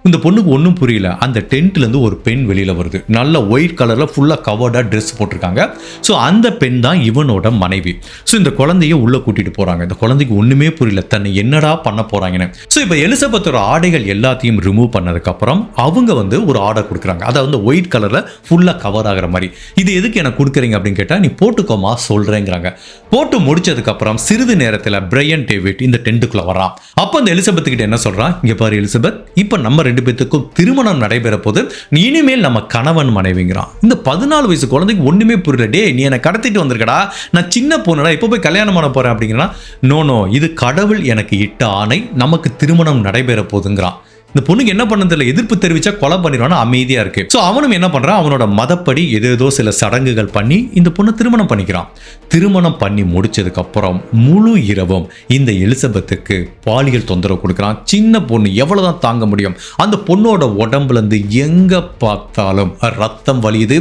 இந்த பொண்ணுக்கு ஒன்றும் புரியல. அந்த டென்ட்லேருந்து ஒரு பெண் வெளியில் வருது. நல்ல ஒயிட் கலரில் ஃபுல்லாக கவர்டாக ட்ரெஸ் போட்டிருக்காங்க. ஸோ அந்த பெண் தான் இவனோட மனைவி. ஸோ இந்த குழந்தைய உள்ளே கூட்டிகிட்டு போகிறாங்க. இந்த குழந்தைக்கு ஒன்றுமே புரியல, தன்னை என்னடா பண்ண போகிறாங்கன்னு. ஸோ இப்போ எலிசபெத்தோட ஆடைகள் எல்லாத்தையும் ரிமூவ் பண்ணதுக்கப்புறம் அவங்க வந்து ஒரு ஆர்டர் கொடுக்குறாங்க. அதாவது வந்து ஒயிட் கலரில் ஃபுல்லாக கவர் ஆகிற மாதிரி. இது எதுக்கு எனக்கு கொடுக்குறீங்க அப்படின்னு கேட்டால், நீ போட்டுக்கோமா சொல்கிறேங்கிறாங்க. போட்டு முடிச்சதுக்கப்புறம் சிறிது நேரத்தில் பிரையன் டேவிட் இந்த டென்ட்டுக்குள்ளே வரான். அப்போ அந்த எலிசபெத் கிட்ட என்ன சொல்கிறான், இங்கே பாரு எலிசபெத், இப்போ நம்ம 2 பேத்துக்கும் திருமணம் நடைபெற போது இனிமேல் நம்ம கணவன் மனைவிங்கிறான். இந்த 14 வயசு குழந்தைக்கு ஒண்ணுமே புரியல. டே, நீ என்னை கடத்திட்டு வந்திருக்கடா, நான் சின்ன பொண்ணுடா, இப்போ போய் கல்யாணம் பண்ண போறேன் அப்படிங்கிறா. நோ, இது கடவுள் எனக்கு இட்ட ஆணை, நமக்கு திருமணம் நடைபெற போதுங்கிறான். இந்த பொண்ணுக்கு என்ன பண்ண தெரியல, எதிர்ப்பு தெரிவிச்சா கொலை பண்ணிடுவான்னு அமைதியா இருக்கு. ஸோ அவனும் என்ன பண்றான், அவனோட மதப்படி ஏதோ சில சடங்குகள் பண்ணி இந்த பொண்ணை திருமணம் பண்ணிக்கிறான். திருமணம் பண்ணி முடிச்சதுக்கு அப்புறம் முழு இரவும் இந்த எலிசபெத்துக்கு பாலியல் தொந்தரவு கொடுக்குறான். சின்ன பொண்ணு எவ்வளவுதான் தாங்க முடியும். அந்த பொண்ணோட உடம்புல இருந்து எங்க பார்த்தாலும் ரத்தம் வலியுது.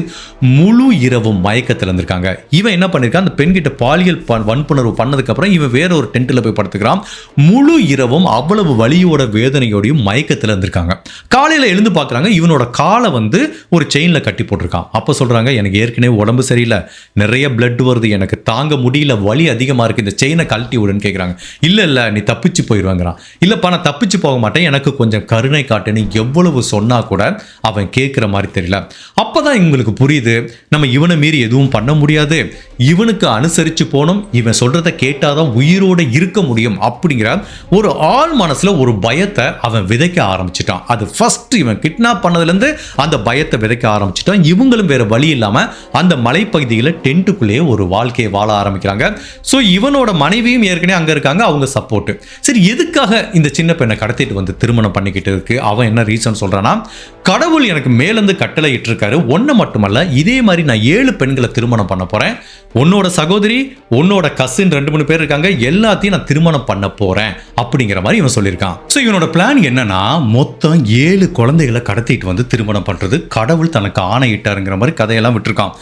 முழு இரவும் மயக்கத்தில் இருந்திருக்காங்க. இவன் என்ன பண்ணிருக்கான், அந்த பெண்கிட்ட பாலியல் வன்புணர்வு பண்ணதுக்கு அப்புறம் இவன் வேற ஒரு டென்ட்ல போய் படுத்துக்கிறான். முழு இரவும் அவ்வளவு வலியோட வேதனையோடையும் மயக்க இருந்திருக்காங்க. காலையில எழுந்து பார்க்கறாங்க, இவனோட காலை வந்து ஒரு செயின்ல கட்டி போட்டிருக்கான். அப்ப சொல்றாங்க, எனக்கு ஏற்கனவே உடம்பு சரியில்லை, நிறைய பிளட் வருது, எனக்கு தாங்க முடியல, வலி அதிகமா இருக்கு, இந்த செயினை கழட்டி விடுன்னு கேட்கறாங்க. இல்ல நீ தப்பிச்சு போயிடுவாங்கிறான். இல்லப்பா நான் தப்பிச்சு போக மாட்டேன், எனக்கு கொஞ்சம் கருணை காட்டுன்னு எவ்வளவு சொன்னா கூட அவன் கேட்கிற மாதிரி தெரியல. அப்பதான் இவங்களுக்கு புரியுது, நம்ம இவனை மீறி எதுவும் பண்ண முடியாது, இவனுக்கு அனுசரிச்சு போனோம், இவன் சொல்றதை கேட்டாதான் உயிரோட இருக்க முடியும் அப்படிங்கிற ஒரு ஆள் மனசுல ஒரு பயத்தை அவன் விதைக்க ஆரம்பிச்சிட்டான். அது ஃபர்ஸ்ட் இவன் கிட்னாப் பண்ணதுலேருந்து அந்த பயத்தை விதைக்க ஆரம்பிச்சிட்டான். இவங்களும் வேற வழி இல்லாம அந்த மலைப்பகுதியில் டென்ட்டுக்குள்ளேயே ஒரு வாழ்க்கையை வாழ ஆரம்பிக்கிறாங்க. ஸோ இவனோட மனைவியும் ஏற்கனவே அங்கே இருக்காங்க, அவங்க சப்போர்ட். சரி, எதுக்காக இந்த சின்ன பெண்ணை கடத்திட்டு வந்து திருமணம் பண்ணிக்கிட்டு இருக்கு? அவன் என்ன ரீசன் சொல்றான்னா, கடவுள் எனக்கு மேலேருந்து கட்டளை இட்டிருக்காரு, ஒன்று மட்டுமல்ல, இதே மாதிரி நான் 7 பெண்களை திருமணம் பண்ண போறேன். உன்னோட சகோதரி, உன்னோட கசின் 2-3 பேர் இருக்காங்க, எல்லாத்தையும் நான் திருமணம் பண்ண போறேன் அப்படிங்கிற மாதிரி இவன் சொல்லியிருக்கான். ஸோ இவனோட பிளான் என்னன்னா, மொத்தம் 7 குழந்தைகளை கடத்திட்டு வந்து திருமணம் பண்றது. கடவுள் தனக்கு ஆணையிட்டாருங்கிற மாதிரி கதையெல்லாம் விட்டுருக்கான்.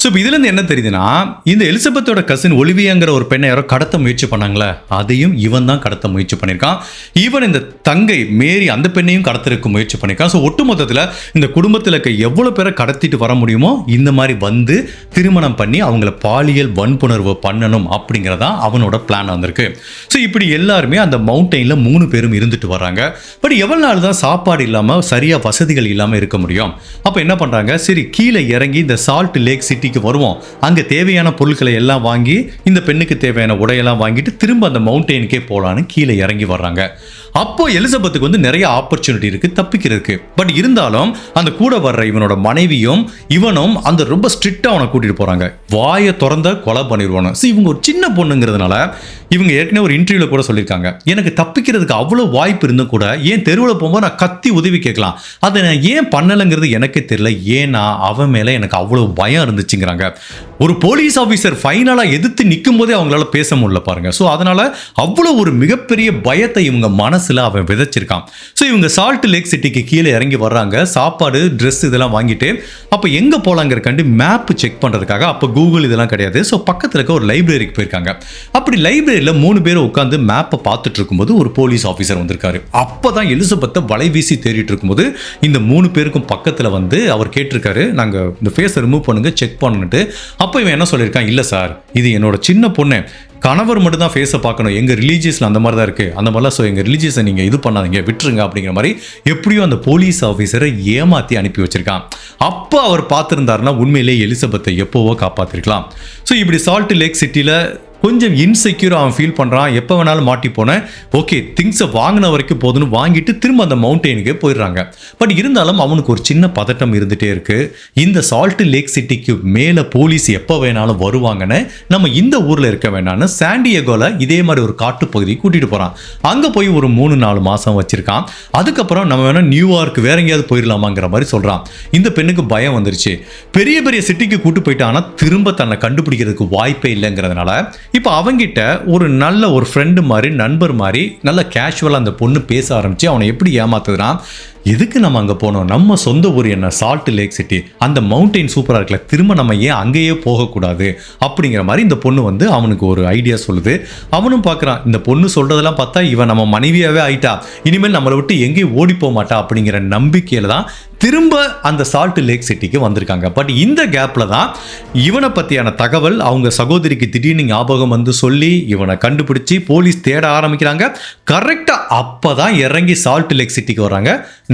ஸோ இப்போ இதுலேருந்து என்ன தெரியுதுன்னா, இந்த எலிசபெத்தோட கசின் ஒலிவியாங்கிற ஒரு பெண்ணை யாரோ கடத்த முயற்சி பண்ணாங்களே, அதையும் இவன் தான் கடத்த முயற்சி பண்ணியிருக்கான். ஈவன் இந்த தங்கை மேரி அந்த பெண்ணையும் கடத்திருக்க முயற்சி பண்ணியிருக்கான். ஸோ ஒட்டு மொத்தத்தில் இந்த குடும்பத்தில் இருக்க எவ்வளோ பேரை கடத்திட்டு வர முடியுமோ இந்த மாதிரி வந்து திருமணம் பண்ணி அவங்கள பாலியல் வன்புணர்வு பண்ணணும் அப்படிங்கிறதான் அவனோட பிளான் வந்திருக்கு. ஸோ இப்படி எல்லாருமே அந்த மவுண்டெயினில் 3 பேரும் இருந்துட்டு வராங்க. பட் எவ்வளோ நாள் தான் சாப்பாடு இல்லாமல் சரியாக வசதிகள் இல்லாமல் இருக்க முடியும்? அப்போ என்ன பண்ணுறாங்க, சரி கீழே இறங்கி இந்த சால்ட் லேக் சிட்டி வருவோம், அங்க தேவையான பொருட்களை எல்லாம் வாங்கி இந்த பெண்ணுக்கு தேவையான உடையெல்லாம் வாங்கிட்டு திரும்ப அந்த மவுண்டெயினுக்கே போலான்னு கீழே இறங்கி வர்றாங்க. அப்போ எலிசபெத்துக்கு வந்து நிறைய ஆப்பர்ச்சுனிட்டி இருக்கு தப்பிக்கிறதுக்கு. பட் இருந்தாலும் அந்த கூட வர்ற இவனோட மனைவியும் இவனும் அந்த ரொம்ப ஸ்ட்ரிக்டா அவனை கூட்டிட்டு போறாங்க. வாயை திறந்த கொலை பண்ணிடுவானு. இவங்க ஒரு சின்ன பொண்ணுங்கிறதுனால இவங்க ஏற்கனவே ஒரு இன்டர்வியூல கூட சொல்லியிருக்காங்க, எனக்கு தப்பிக்கிறதுக்கு அவ்வளவு வாய்ப்பு இருந்தும் கூட ஏன் தெருவில் போகும்போது நான் கத்தி உதவி கேட்கலாம், அதை நான் ஏன் பண்ணலைங்கிறது எனக்கே தெரியல, ஏன்னா அவன் மேல எனக்கு அவ்வளவு பயம் இருந்துச்சுங்கிறாங்க. ஒரு போலீஸ் ஆஃபீஸர் ஃபைனலா எதிர்த்து நிற்கும் போதே அவங்களால பேச முடியல பாருங்க. ஸோ அதனால அவ்வளவு ஒரு மிகப்பெரிய பயத்தை இவங்க மனசுல அவன் விதைச்சிருக்கான். ஸோ இவங்க சால்ட் லேக் சிட்டிக்கு கீழே இறங்கி வர்றாங்க, சாப்பாடு ட்ரெஸ் இதெல்லாம் வாங்கிட்டு. அப்போ எங்க போலாங்கிறக்காண்டி மேப் செக் பண்றதுக்காக, அப்போ கூகுள் இதெல்லாம் கிடையாது, ஸோ பக்கத்தில் இருக்க ஒரு லைப்ரரிக்கு போயிருக்காங்க. அப்படி லைப்ரரியில் 3 பேர் உட்காந்து மேப்பை பார்த்துட்டு இருக்கும்போது ஒரு போலீஸ் ஆஃபீஸர் வந்திருக்காரு. அப்பதான் எலிசபெத்தை வலை வீசி தேடிட்டு இருக்கும்போது இந்த 3 பேருக்கும் பக்கத்தில் வந்து அவர் கேட்டிருக்காரு, நாங்க இந்த ஃபேஸை ரிமூவ் பண்ணுங்க, செக் பண்ணுட்டு. அப்போ இவன் என்ன சொல்லியிருக்கான், இல்லை சார் இது என்னோட சின்ன பொண்ணு, கணவர் மட்டும் தான் ஃபேஸை பார்க்கணும், எங்கள் ரிலீஜியஸில் அந்த மாதிரி தான் இருக்குது, அந்த மாதிரிலாம் ஸோ எங்கள் ரிலீஜியஸை நீங்கள் இது பண்ணாதீங்க, விட்டுருங்க அப்படிங்கிற மாதிரி எப்படியும் அந்த போலீஸ் ஆஃபீஸரை ஏமாற்றி அனுப்பி வச்சிருக்கான். அப்போ அவர் பார்த்துருந்தாருன்னா உண்மையிலே எலிசபெத்தை எப்போவோ காப்பாற்றிருக்கலாம். ஸோ இப்படி சால்ட் லேக் சிட்டியில் கொஞ்சம் இன்செக்யூராக அவன் ஃபீல் பண்ணுறான். எப்போ வேணாலும் மாட்டி போனேன், ஓகே திங்ஸை வாங்கின வரைக்கும் போதுன்னு வாங்கிட்டு திரும்ப அந்த மவுண்டெயினுக்கு போயிடுறாங்க. பட் இருந்தாலும் அவனுக்கு ஒரு சின்ன பதட்டம் இருந்துகிட்டே இருக்குது. இந்த சால்ட் லேக் சிட்டிக்கு மேலே போலீஸ் எப்போ வேணாலும் வருவாங்கன்னு நம்ம இந்த ஊரில் இருக்க வேணான்னு சாண்டியகோவில் இதே மாதிரி ஒரு காட்டுப்பகுதிக்கு கூட்டிகிட்டு போகிறான். அங்கே போய் ஒரு 3-4 மாதம் வச்சுருக்கான். அதுக்கப்புறம் நம்ம வேணால் நியூயார்க் வேற எங்கேயாவது போயிடலாமாங்கிற மாதிரி சொல்கிறான். இந்த பெண்ணுக்கு பயம் வந்துருச்சு. பெரிய பெரிய சிட்டிக்கு கூட்டு போயிட்டான்னா திரும்ப தன்னை கண்டுபிடிக்கிறதுக்கு வாய்ப்பே இல்லைங்கிறதுனால இப்போ அவங்கிட்ட ஒரு நல்ல ஒரு ஃப்ரெண்டு மாதிரி, நண்பர் மாதிரி நல்ல கேஷுவலாக அந்த பொண்ணு பேச ஆரம்பிச்சு அவனை எப்படி ஏமாத்துதுன்னா, எதுக்கு நம்ம அங்கே போனோம், நம்ம சொந்த ஊர் என்ன சால்ட் லேக் சிட்டி, அந்த மவுண்டெயின் சூப்பராக இருக்குல்ல, திரும்ப நம்ம ஏன் அங்கேயே போகக்கூடாது அப்படிங்கிற மாதிரி இந்த பொண்ணு வந்து அவனுக்கு ஒரு ஐடியா சொல்லுது. அவனும் பார்க்குறான், இந்த பொண்ணு சொல்கிறதெல்லாம் பார்த்தா இவன் நம்ம மனைவியாகவே ஆயிட்டா, இனிமேல் நம்மளை விட்டு எங்கேயும் ஓடி போக மாட்டா அப்படிங்கிற நம்பிக்கையில் தான் திரும்ப அந்த சால்ட் லேக் சிட்டிக்கு வந்திருக்காங்க. பட் இந்த கேப்பில் தான் இவனை பற்றியான தகவல் அவங்க சகோதரிக்கு திடீர்னு ஞாபகம் வந்து சொல்லி இவனை கண்டுபிடிச்சி போலீஸ் தேட ஆரம்பிக்கிறாங்க. கரெக்டாக அப்போ தான் இறங்கி சால்ட் லேக் சிட்டிக்கு வராங்க.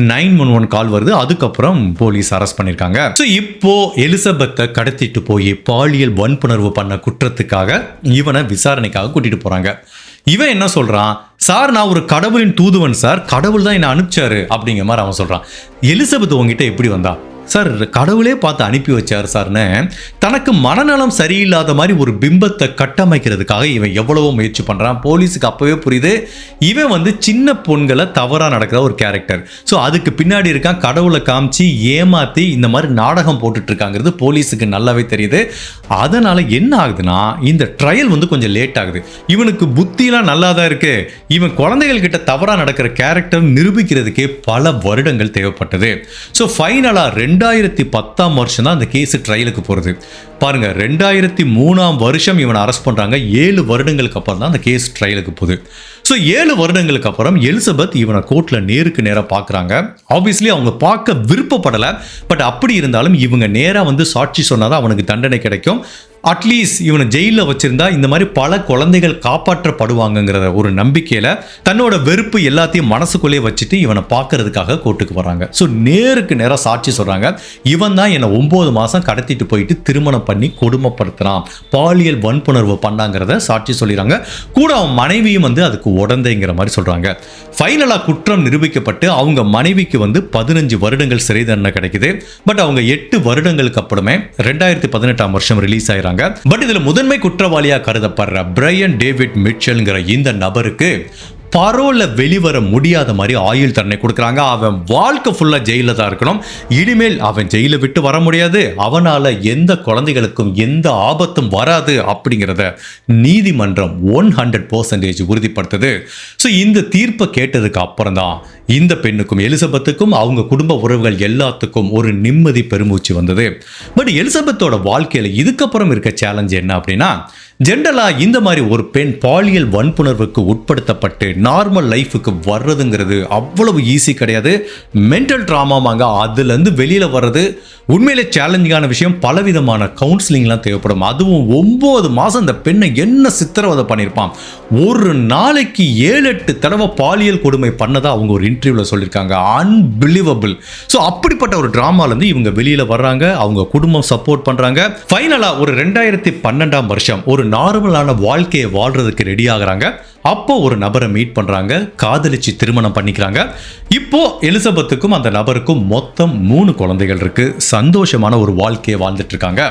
911 கால் வருது. அதுக்கப்புறம் போலீஸ் அரெஸ்ட் பண்ணியிருக்காங்க. ஸோ இப்போ எலிசபெத்தை கடத்திட்டு போய் பாலியல் வன்புணர்வு பண்ண குற்றத்துக்காக இவனை விசாரணைக்காக கூட்டிட்டு போறாங்க. இவன் என்ன சொல்றான், சார் நான் ஒரு கடவுளின் தூதுவன் சார், கடவுள் தான் என்னை அனுப்பிச்சாரு அப்படிங்கிற மாதிரி அவன் சொல்றான். எலிசபெத் உங்ககிட்ட எப்படி வந்தா, சார் கடவுளே பார்த்து அனுப்பி வச்சார் சார்னு தனக்கு மனநலம் சரியில்லாத மாதிரி ஒரு பிம்பத்தை கட்டமைக்கிறதுக்காக இவன் எவ்வளவோ முயற்சி பண்ணுறான். போலீஸுக்கு அப்போவே புரியுது இவன் வந்து சின்ன பொண்களை தவறாக நடக்கிற ஒரு கேரக்டர். ஸோ அதுக்கு பின்னாடி இருக்கான், கடவுளை காமிச்சு ஏமாற்றி இந்த மாதிரி நாடகம் போட்டுட்டு இருக்காங்கிறது போலீஸுக்கு நல்லாவே தெரியுது. அதனால் என்ன ஆகுதுன்னா இந்த ட்ரையல் வந்து கொஞ்சம் லேட் ஆகுது. இவனுக்கு புத்திலாம் நல்லா தான் இருக்கு, இவன் குழந்தைகள் கிட்ட தவறாக நடக்கிற கேரக்டர் நிரூபிக்கிறதுக்கே பல வருடங்கள் தேவைப்பட்டது. ஸோ ஃபைனலாக 2010 வருஷம் தான் அந்த கேஸ் ட்ரையலுக்கு போகிறது. பாருங்க, 2003 இவனை அரெஸ்ட் பண்ணுறாங்க. 7 வருடங்களுக்கு அப்புறம் தான் அந்த கேஸ் ட்ரையலுக்கு போகுது. ஸோ 7 வருடங்களுக்கு அப்புறம் எலிசபெத் இவனை கோர்ட்டில் நேருக்கு நேராக பார்க்குறாங்க. ஆப்வியஸ்லி அவங்க பார்க்க விருப்பப்படலை. பட் அப்படி இருந்தாலும் இவங்க நேராக வந்து சாட்சி சொன்னாதான் அவனுக்கு தண்டனை கிடைக்கும். அட்லீஸ்ட் இவனை ஜெயிலில் வச்சிருந்தா இந்த மாதிரி பல குழந்தைகள் காப்பாற்றப்படுவாங்கங்கிற ஒரு நம்பிக்கையில் தன்னோட வெறுப்பு எல்லாத்தையும் மனசுக்குள்ளே வச்சுட்டு இவனை பார்க்கறதுக்காக கோர்ட்டுக்கு வராங்க. ஸோ நேருக்கு நேராக சாட்சி சொல்கிறாங்க, இவன் தான் என்னை 9 மாதம் கடத்திட்டு போயிட்டு திருமணம் பண்ணி கொடுமைப்படுத்துறான், பாலியல் வன்புணர்வு பண்ணாங்கிறத சாட்சி சொல்லிடுறாங்க. கூட அவன் மனைவியும் வந்து அதுக்கு உடந்தைங்கிற மாதிரி சொல்கிறாங்க. ஃபைனலாக குற்றம் நிரூபிக்கப்பட்டு அவங்க மனைவிக்கு வந்து 15 வருடங்கள் சிறை தண்டனை கிடைக்குது. பட் அவங்க 8 வருடங்களுக்கு அப்புறமே 2018 வருஷம் ரிலீஸ் ஆயிடுறாங்க. பட் இதுல முதன்மை குற்றவாளியா கருதப்படுற பிரையன் டேவிட் மிச்சல்ங்கிற இந்த நபருக்கு பரோல வெளிவர முடியாத மாதிரி ஆயுள் தண்டனை கொடுக்குறாங்க. அவன் வாழ்க்கை ஃபுல்லா ஜெயில தான் இருக்கணும். இனிமேல் அவன் ஜெயில விட்டு வர முடியாது, அவனால எந்த குழந்தைகளுக்கும் எந்த ஆபத்தும் வராது அப்படிங்கிறத நீதிமன்றம் 100% உறுதிப்படுத்துது. ஸோ இந்த தீர்ப்பை கேட்டதுக்கு அப்புறம் தான் இந்த பெண்ணுக்கும் எலிசபெத்துக்கும் அவங்க குடும்ப உறவுகள் எல்லாத்துக்கும் ஒரு நிம்மதி பெருமூச்சு வந்தது. பட் எலிசபெத்தோட வாழ்க்கையில இதுக்கப்புறம் இருக்க சேலஞ்ச் என்ன அப்படின்னா, ஜென்ரலாக இந்த மாதிரி ஒரு பெண் பாலியல் வன்புணர்வுக்கு உட்படுத்தப்பட்டு நார்மல் லைஃபுக்கு வர்றதுங்கிறது அவ்வளவு ஈஸி கிடையாது. மென்டல் ட்ராமாவாங்க, அதுலேருந்து வெளியில் வர்றது உண்மையிலே சேலஞ்சிங்கான விஷயம். பலவிதமான கவுன்சிலிங்லாம் தேவைப்படும். அதுவும் 9 மாதம் இந்த பெண்ணை என்ன சித்திரவதை பண்ணியிருப்பான். ஒரு நாளைக்கு 7-8 தடவை பாலியல் கொடுமை பண்ணதாக அவங்க ஒரு இன்டர்வியூவில் சொல்லியிருக்காங்க. அன்பிலீவபிள். ஸோ அப்படிப்பட்ட ஒரு ட்ராமாலேருந்து இவங்க வெளியில் வர்றாங்க, அவங்க குடும்பம் சப்போர்ட் பண்ணுறாங்க. ஃபைனலாக ஒரு 2012 வருஷம் ஒரு நார்மலான வாழ்க்கையை வாழ்றதுக்கு ரெடி ஆகுறாங்க. அப்போ ஒரு நபரை மீட் பண்றாங்க, காதலிச்சு திருமணம் பண்ணிக்கிறாங்க. இப்போ எலிசபெத்துக்கும் அந்த நபருக்கும் மொத்தம் 3 குழந்தைகள் இருக்கு. சந்தோஷமான ஒரு வாழ்க்கையை வாழ்ந்துட்டு இருக்காங்க.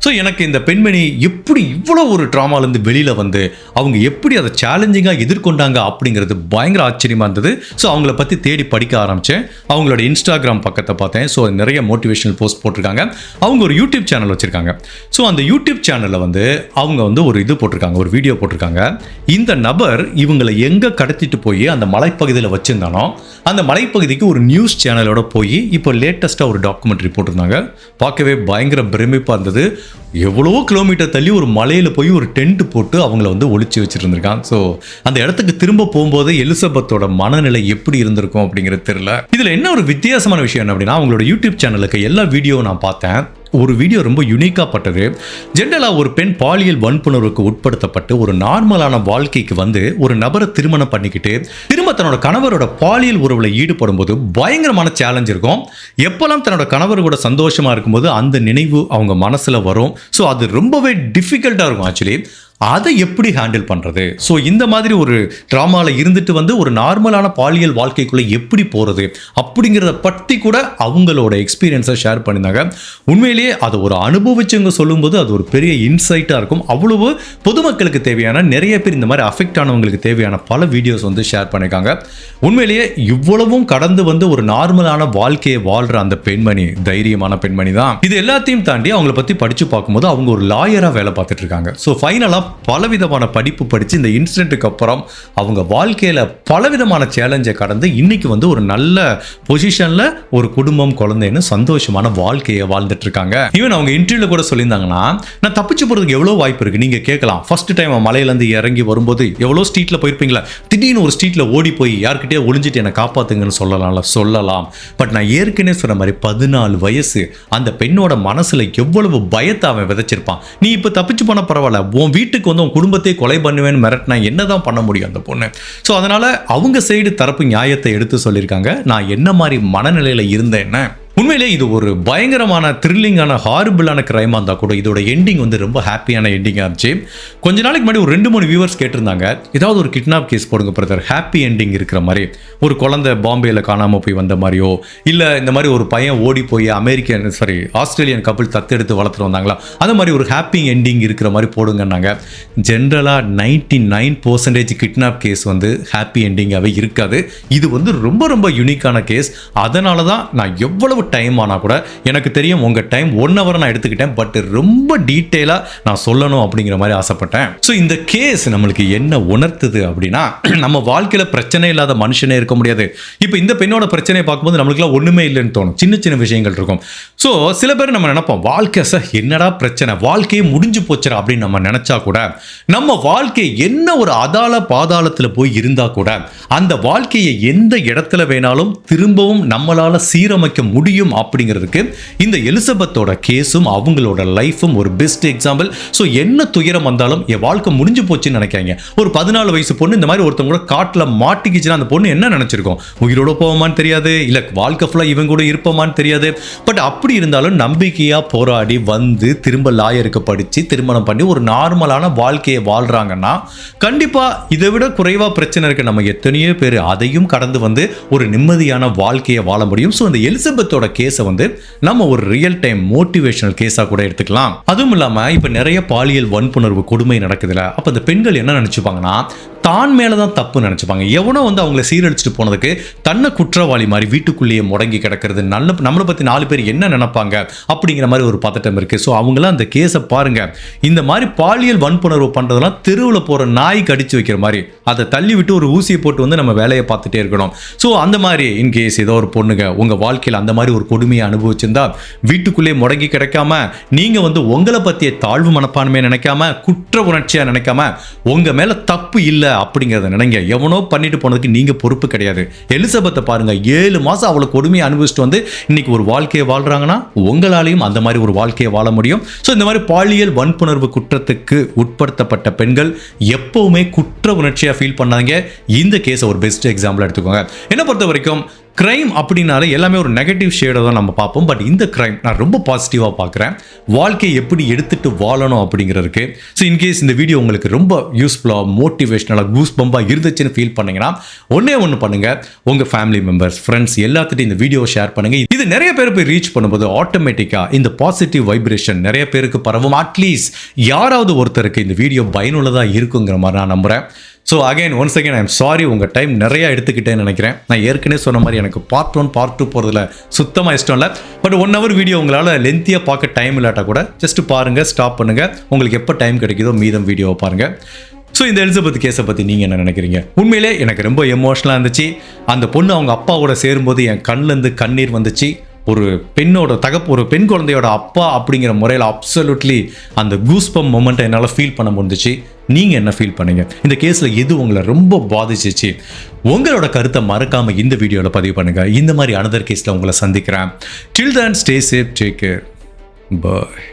ஸோ எனக்கு இந்த பெண்மணி எப்படி இவ்வளோ ஒரு ட்ராமாலேருந்து வெளியில் வந்து அவங்க எப்படி அதை சேலஞ்சிங்காக எதிர்கொண்டாங்க அப்படிங்கிறது பயங்கர ஆச்சரியமாக இருந்தது. ஸோ அவங்கள பற்றி தேடி படிக்க ஆரம்பித்தேன். அவங்களோட இன்ஸ்டாகிராம் பக்கத்தை பார்த்தேன். ஸோ நிறைய மோட்டிவேஷனல் போஸ்ட் போட்டிருக்காங்க. அவங்க ஒரு யூடியூப் சேனல் வச்சுருக்காங்க. ஸோ அந்த யூடியூப் சேனலில் வந்து அவங்க வந்து ஒரு இது போட்டிருக்காங்க, ஒரு வீடியோ போட்டிருக்காங்க. இந்த நபர் இவங்களை எங்கே கடத்திட்டு போய் அந்த மலைப்பகுதியில் வச்சுருந்தானோ அந்த மலைப்பகுதிக்கு ஒரு நியூஸ் சேனலோட போய் இப்போ லேட்டஸ்ட்டாக ஒரு டாக்குமெண்ட்ரி போட்டிருந்தாங்க. பார்க்கவே பயங்கர பிரமிப்பாக இருந்தது. எவ்வளவோ கிலோமீட்டர் தள்ளி ஒரு மலையில் போய் ஒரு டென்ட் போட்டு அவங்கள வந்து ஒளிச்சு வச்சுருந்துருக்கான். ஸோ அந்த இடத்துக்கு திரும்ப போகும்போது எலிசபெத்தோட மனநிலை எப்படி இருந்திருக்கும் அப்படிங்கிறது தெரியல. இதில் என்ன ஒரு வித்தியாசமான விஷயம் என்ன அப்படின்னா, அவங்களோட யூடியூப் சேனலுக்கு எல்லா வீடியோவும் நான் பார்த்தேன். ஒரு வீடியோ ரொம்ப யூனிக்காக பட்டது. ஜென்ரலாக ஒரு பெண் பாலியல் வன்புணர்வுக்கு உட்படுத்தப்பட்டு ஒரு நார்மலான வாழ்க்கைக்கு வந்து ஒரு நபரை திருமணம் பண்ணிக்கிட்டு திரும்ப தன்னோட கணவரோட பாலியல் உறவில் ஈடுபடும் போது பயங்கரமான சேலஞ்ச் இருக்கும். எப்போல்லாம் தன்னோட கணவர் கூட சந்தோஷமாக இருக்கும்போது அந்த நினைவு அவங்க மனசில் வரும். ஸோ அது ரொம்பவே டிஃபிகல்ட்டாக இருக்கும் ஆக்சுவலி. அதை எப்படி ஹேண்டில் பண்ணுறது? ஸோ இந்த மாதிரி ஒரு ட்ராமாவில் இருந்துட்டு வந்து ஒரு நார்மலான பாலியல் வாழ்க்கைக்குள்ளே எப்படி போகிறது அப்படிங்கிறத பற்றி கூட அவங்களோட எக்ஸ்பீரியன்ஸை ஷேர் பண்ணியிருந்தாங்க. உண்மையிலேயே அதை ஒரு அனுபவிச்சவங்க சொல்லும்போது அது ஒரு பெரிய இன்சைட்டாக இருக்கும். அவ்வளவு பொதுமக்களுக்கு தேவையான நிறைய பேர் இந்த மாதிரி அஃபெக்ட் ஆனவங்களுக்கு தேவையான பல வீடியோஸ் வந்து ஷேர் பண்ணியிருக்காங்க. உண்மையிலேயே இவ்வளவும் கடந்து வந்து ஒரு நார்மலான வாழ்க்கையை வாழ்கிற அந்த பெண்மணி தைரியமான பெண்மணி தான். இது எல்லாத்தையும் தாண்டி அவங்கள பற்றி படித்து பார்க்கும்போது அவங்க ஒரு லாயராக வேலை பார்த்துட்டு இருக்காங்க. ஸோ ஃபைனலாக பலவிதமான படிப்பு படித்து இந்த இன்சிடென்ட்டுக்கு அப்புறம் அவங்க வாழ்க்கையில் பலவிதமான சேலஞ்சை கடந்து இன்னைக்கு வந்து ஒரு நல்ல பொசிஷனில் ஒரு குடும்பம் குழந்தைன்னு சந்தோஷமான வாழ்க்கையை வாழ்ந்துட்டு இருக்காங்க. ஈவன் அவங்க இன்டர்வியூல கூட சொல்லியிருந்தாங்கன்னா, நான் தப்பிச்சு போகிறதுக்கு எவ்வளோ வாய்ப்பு இருக்குது. நீங்கள் கேட்கலாம், ஃபர்ஸ்ட் டைம் மலையிலேருந்து இறங்கி வரும்போது எவ்வளோ ஸ்ட்ரீட்டில் போயிருப்பீங்களா, திடீர்னு ஒரு ஸ்ட்ரீட்டில் ஓடி போய் யார்கிட்டயே ஒளிஞ்சிட்டு என்னை காப்பாற்றுங்கன்னு சொல்லலாம். பட் நான் ஏற்கனவே சொன்ன மாதிரி 14 வயசு அந்த பெண்ணோட மனசில் எவ்வளவு பயத்தை அவன் விதைச்சிருப்பான். நீ இப்போ தப்பிச்சு போன பரவாயில்ல, உன் வீட்டுக்கு வந்து உன் குடும்பத்தை கொலை பண்ணுவேன்னு மிரட்டினா என்னதான் பண்ண முடியும் அந்த பொண்ணு. ஸோ அதனால அவங்க சைடு தரப்பு நியாயத்தை எடுத்து சொல்லியிருக்காங்க. நான் என்ன மாதிரி மனநிலையில் இருந்தேன்னு. உண்மையிலே இது ஒரு பயங்கரமான த்ரில்லிங்கான ஹாரிபிளான கிரைமாக இருந்தால் கூட இதோட எண்டிங் வந்து ரொம்ப ஹாப்பியான எண்டிங்காக இருந்துச்சு. கொஞ்ச நாளைக்கு முன்னாடி ஒரு 2-3 வியூவர்ஸ் கேட்டிருந்தாங்க, ஏதாவது ஒரு கிட்னாப் கேஸ் போடுங்க பிரதர், ஹாப்பி எண்டிங் இருக்கிற மாதிரி, ஒரு குழந்தை பாம்பேயில் காணாமல் போய் வந்த மாதிரியோ, இல்லை இந்த மாதிரி ஒரு பையன் ஓடி போய் ஆஸ்திரேலியன் கப்பிள் தத்தெடுத்து வளர்த்துட்டு வந்தாங்களா, அந்த மாதிரி ஒரு ஹாப்பி எண்டிங் இருக்கிற மாதிரி போடுங்கன்னாங்க. ஜென்ரலாக 99% கிட்னாப் கேஸ் வந்து ஹாப்பி எண்டிங்காகவே இருக்காது. இது வந்து ரொம்ப ரொம்ப யூனிக்கான கேஸ். அதனால தான் நான் எவ்வளவு டைம் ஆனால் கூட எனக்கு தெரியும் உங்கள் டைம் 1 hour நான் எடுத்துக்கிட்டேன், பட் ரொம்ப டீட்டெயிலாக நான் சொல்லணும் அப்படிங்கிற மாதிரி ஆசைப்பட்டேன். ஸோ இந்த கேஸ் நம்மளுக்கு என்ன உணர்த்துது அப்படின்னா, நம்ம வாழ்க்கையில் பிரச்சனை இல்லாத மனுஷனே இருக்க முடியாது. இப்போ இந்த பெண்ணோட பிரச்சனையை பார்க்கும்போது நம்மளுக்குலாம் ஒன்றுமே இல்லைன்னு தோணும், சின்ன சின்ன விஷயங்கள் இருக்கும். ஸோ சில பேர் நம்ம நினைப்போம், வாழ்க்கை சார் என்னடா பிரச்சனை, வாழ்க்கையே முடிஞ்சு போச்சுரா அப்படின்னு நம்ம நினச்சா கூட, நம்ம வாழ்க்கை என்ன ஒரு பாதாளத்தில் போய் இருந்தால் கூட அந்த வாழ்க்கையை எந்த இடத்துல வேணாலும் திரும்பவும் நம்மளால் சீரமைக்க முடியும் அப்படிங்கிறதுக்கு இந்த எலிசபெத்தோட கேஸும் அவங்களோட லைஃபும் ஒரு பெஸ்ட் எக்ஸாம்பிள். ஸோ என்ன துயரம் வந்தாலும் என் வாழ்க்கை முடிஞ்சு போச்சுன்னு நினைக்காங்க. ஒரு 14 வயசு பொண்ணு இந்த மாதிரி ஒருத்தவங்க கூட காட்டில் மாட்டிக்கிச்சுன்னா அந்த பொண்ணு என்ன நினைச்சிருக்கோம், உயிரோட போவோமான்னு தெரியாது, இல்லை வாழ்க்கை ஃபுல்லாக இவங்க கூட இருப்போமான்னு தெரியாது. பட் அப்படி இருந்தாலும் நம்பிக்கையாக போராடி வந்து திரும்ப லாயருக்கு படித்து திருமணம் பண்ணி ஒரு நார்மலான வாழ்க்கையை வாழ்கிறாங்கன்னா கண்டிப்பாக இதை விட குறைவாக பிரச்சனை இருக்குது. நம்ம எத்தனையோ பேர் அதையும் கடந்து வந்து ஒரு நிம்மதியான வாழ்க்கையை வாழ முடியும். ஸோ இந்த எலிசபெத்தோட கேஸை வந்து நம்ம ஒரு ரியல் டைம் மோட்டிவேஷனல் கேஸாக கூட எடுத்துக்கலாம். அதுவும் இல்லாமல் இப்போ நிறைய பாலியல் வன்புணர்வு கொடுமை நடக்குதுல, அப்போ இந்த பெண்கள் என்ன நினச்சிப்பாங்கன்னா, தான் மேலே தான் தப்பு நினச்சிப்பாங்க. எவனோ வந்து அவங்கள சீரழிச்சிட்டு போனதுக்கு தன்னை குற்றவாளி மாதிரி வீட்டுக்குள்ளேயே முடங்கி கிடக்கிறது, நம்மளை பற்றி 4 பேர் என்ன நினைப்பாங்க அப்படிங்கிற மாதிரி ஒரு பதட்டம் இருக்குது. ஸோ அவங்களாம் அந்த கேஸை பாருங்கள், இந்த மாதிரி பாலியல் வன்புணர்வு பண்ணுறதெல்லாம் தெருவில் போகிற நாய் கடிச்சு வைக்கிற மாதிரி, அதை தள்ளி விட்டு ஒரு ஊசியை போட்டு வந்து நம்ம வேலையை பார்த்துட்டே இருக்கணும். ஸோ அந்த மாதிரி இன்கேஸ் ஏதோ ஒரு பொண்ணுங்க உங்கள் வாழ்க்கையில் அந்த மாதிரி ஒரு கொடுமையை அனுபவிச்சிருந்தா வீட்டுக்குள்ளே முடங்கி கிடைக்காம, நீங்கள் வந்து உங்களை பற்றிய தாழ்வு மனப்பான்மையை நினைக்காம, குற்ற உணர்ச்சியாக நினைக்காம, உங்கள் மேலே தப்பு இல்லை அப்படிங்கிறத நினைங்க. எவனோ பண்ணிட்டு போனதுக்கு நீங்கள் பொறுப்பு கிடையாது. எலிசபெத்தை பாருங்க, 7 மாதம் அவளை கொடுமையை அனுபவிச்சுட்டு வந்து இன்னைக்கு ஒரு வாழ்க்கையை வாழ்கிறாங்கன்னா உங்களாலையும் அந்த மாதிரி ஒரு வாழ்க்கையை வாழ முடியும். ஸோ இந்த மாதிரி பாலியல் வன்புணர்வு குற்றத்துக்கு உட்படுத்தப்பட்ட பெண்கள் எப்பவுமே குற்ற உணர்ச்சியாக ஃபீல் பண்ணாங்க. இந்த கேஸை ஒரு பெஸ்ட் எக்ஸாம்பிள் எடுத்துக்கோங்க. என்னை பொறுத்த வரைக்கும் கிரைம் அப்படின்னாலே எல்லாமே ஒரு நெகட்டிவ் ஷேடை தான் நம்ம பார்ப்போம். பட் இந்த கிரைம் நான் ரொம்ப பாசிட்டிவாக பார்க்குறேன். வாழ்க்கையை எப்படி எடுத்துகிட்டு வாழணும் அப்படிங்கிறதுக்கு. ஸோ இன்கேஸ் இந்த வீடியோ உங்களுக்கு ரொம்ப யூஸ்ஃபுல்லாக மோட்டிவேஷ்னலாக கூஸ் பம்பாக இருந்துச்சுன்னு ஃபீல் பண்ணிங்கன்னா ஒன்று பண்ணுங்கள், உங்கள் ஃபேமிலி மெம்பர்ஸ் ஃப்ரெண்ட்ஸ் எல்லாத்துட்டும் இந்த வீடியோ ஷேர் பண்ணுங்கள். இது நிறைய பேர் போய் ரீச் பண்ணும்போது ஆட்டோமேட்டிக்காக இந்த பாசிட்டிவ் வைப்ரேஷன் நிறைய பேருக்கு பரவும். அட்லீஸ்ட் யாராவது ஒருத்தருக்கு இந்த வீடியோ பயனுள்ளதாக இருக்குங்கிற மாதிரி நான் நம்புகிறேன். So again once again I'm sorry, உங்கள் டைம் நிறையா எடுத்துக்கிட்டேன்னு நினைக்கிறேன். நான் ஏற்கனவே சொன்ன மாதிரி எனக்கு பார்ட் 1 பார்ட் 2 போகிறதுல சுத்தமாக இஷ்டம் இல்லை. பட் 1 hour வீடியோ உங்களால் லென்த்தியாக பார்க்க டைம் இல்லாட்டா கூட ஜஸ்ட் பாருங்கள், ஸ்டாப் பண்ணுங்கள். உங்களுக்கு எப்போ டைம் கிடைக்குதோ மீதம் வீடியோவை பாருங்கள். ஸோ இந்த எலிசபெத் கேஸை பற்றி நீங்கள் என்ன நினைக்கிறீங்க? உண்மையிலே எனக்கு ரொம்ப எமோஷனலாக இருந்துச்சு. அந்த பொண்ணு அவங்க அப்பாவோட சேரும்போது என் கண்ணிலேருந்து கண்ணீர் வந்துச்சு. ஒரு பெண் குழந்தையோட அப்பா அப்படிங்கிற முறையில் அப்சல்யூட்லி அந்த கூஸ்பம் மொமெண்ட்டை என்னால் ஃபீல் பண்ண முடிஞ்சிச்சு. நீங்கள் என்ன ஃபீல் பண்ணீங்க? இந்த கேஸில் எது உங்களை ரொம்ப பாதிச்சிச்சு? உங்களோட கருத்தை மறக்காமல் இந்த வீடியோவில் பதிவு பண்ணுங்கள். இந்த மாதிரி அனதர் கேஸில் உங்களை சந்திக்கிறேன். Till then stay safe, take care. பாய்.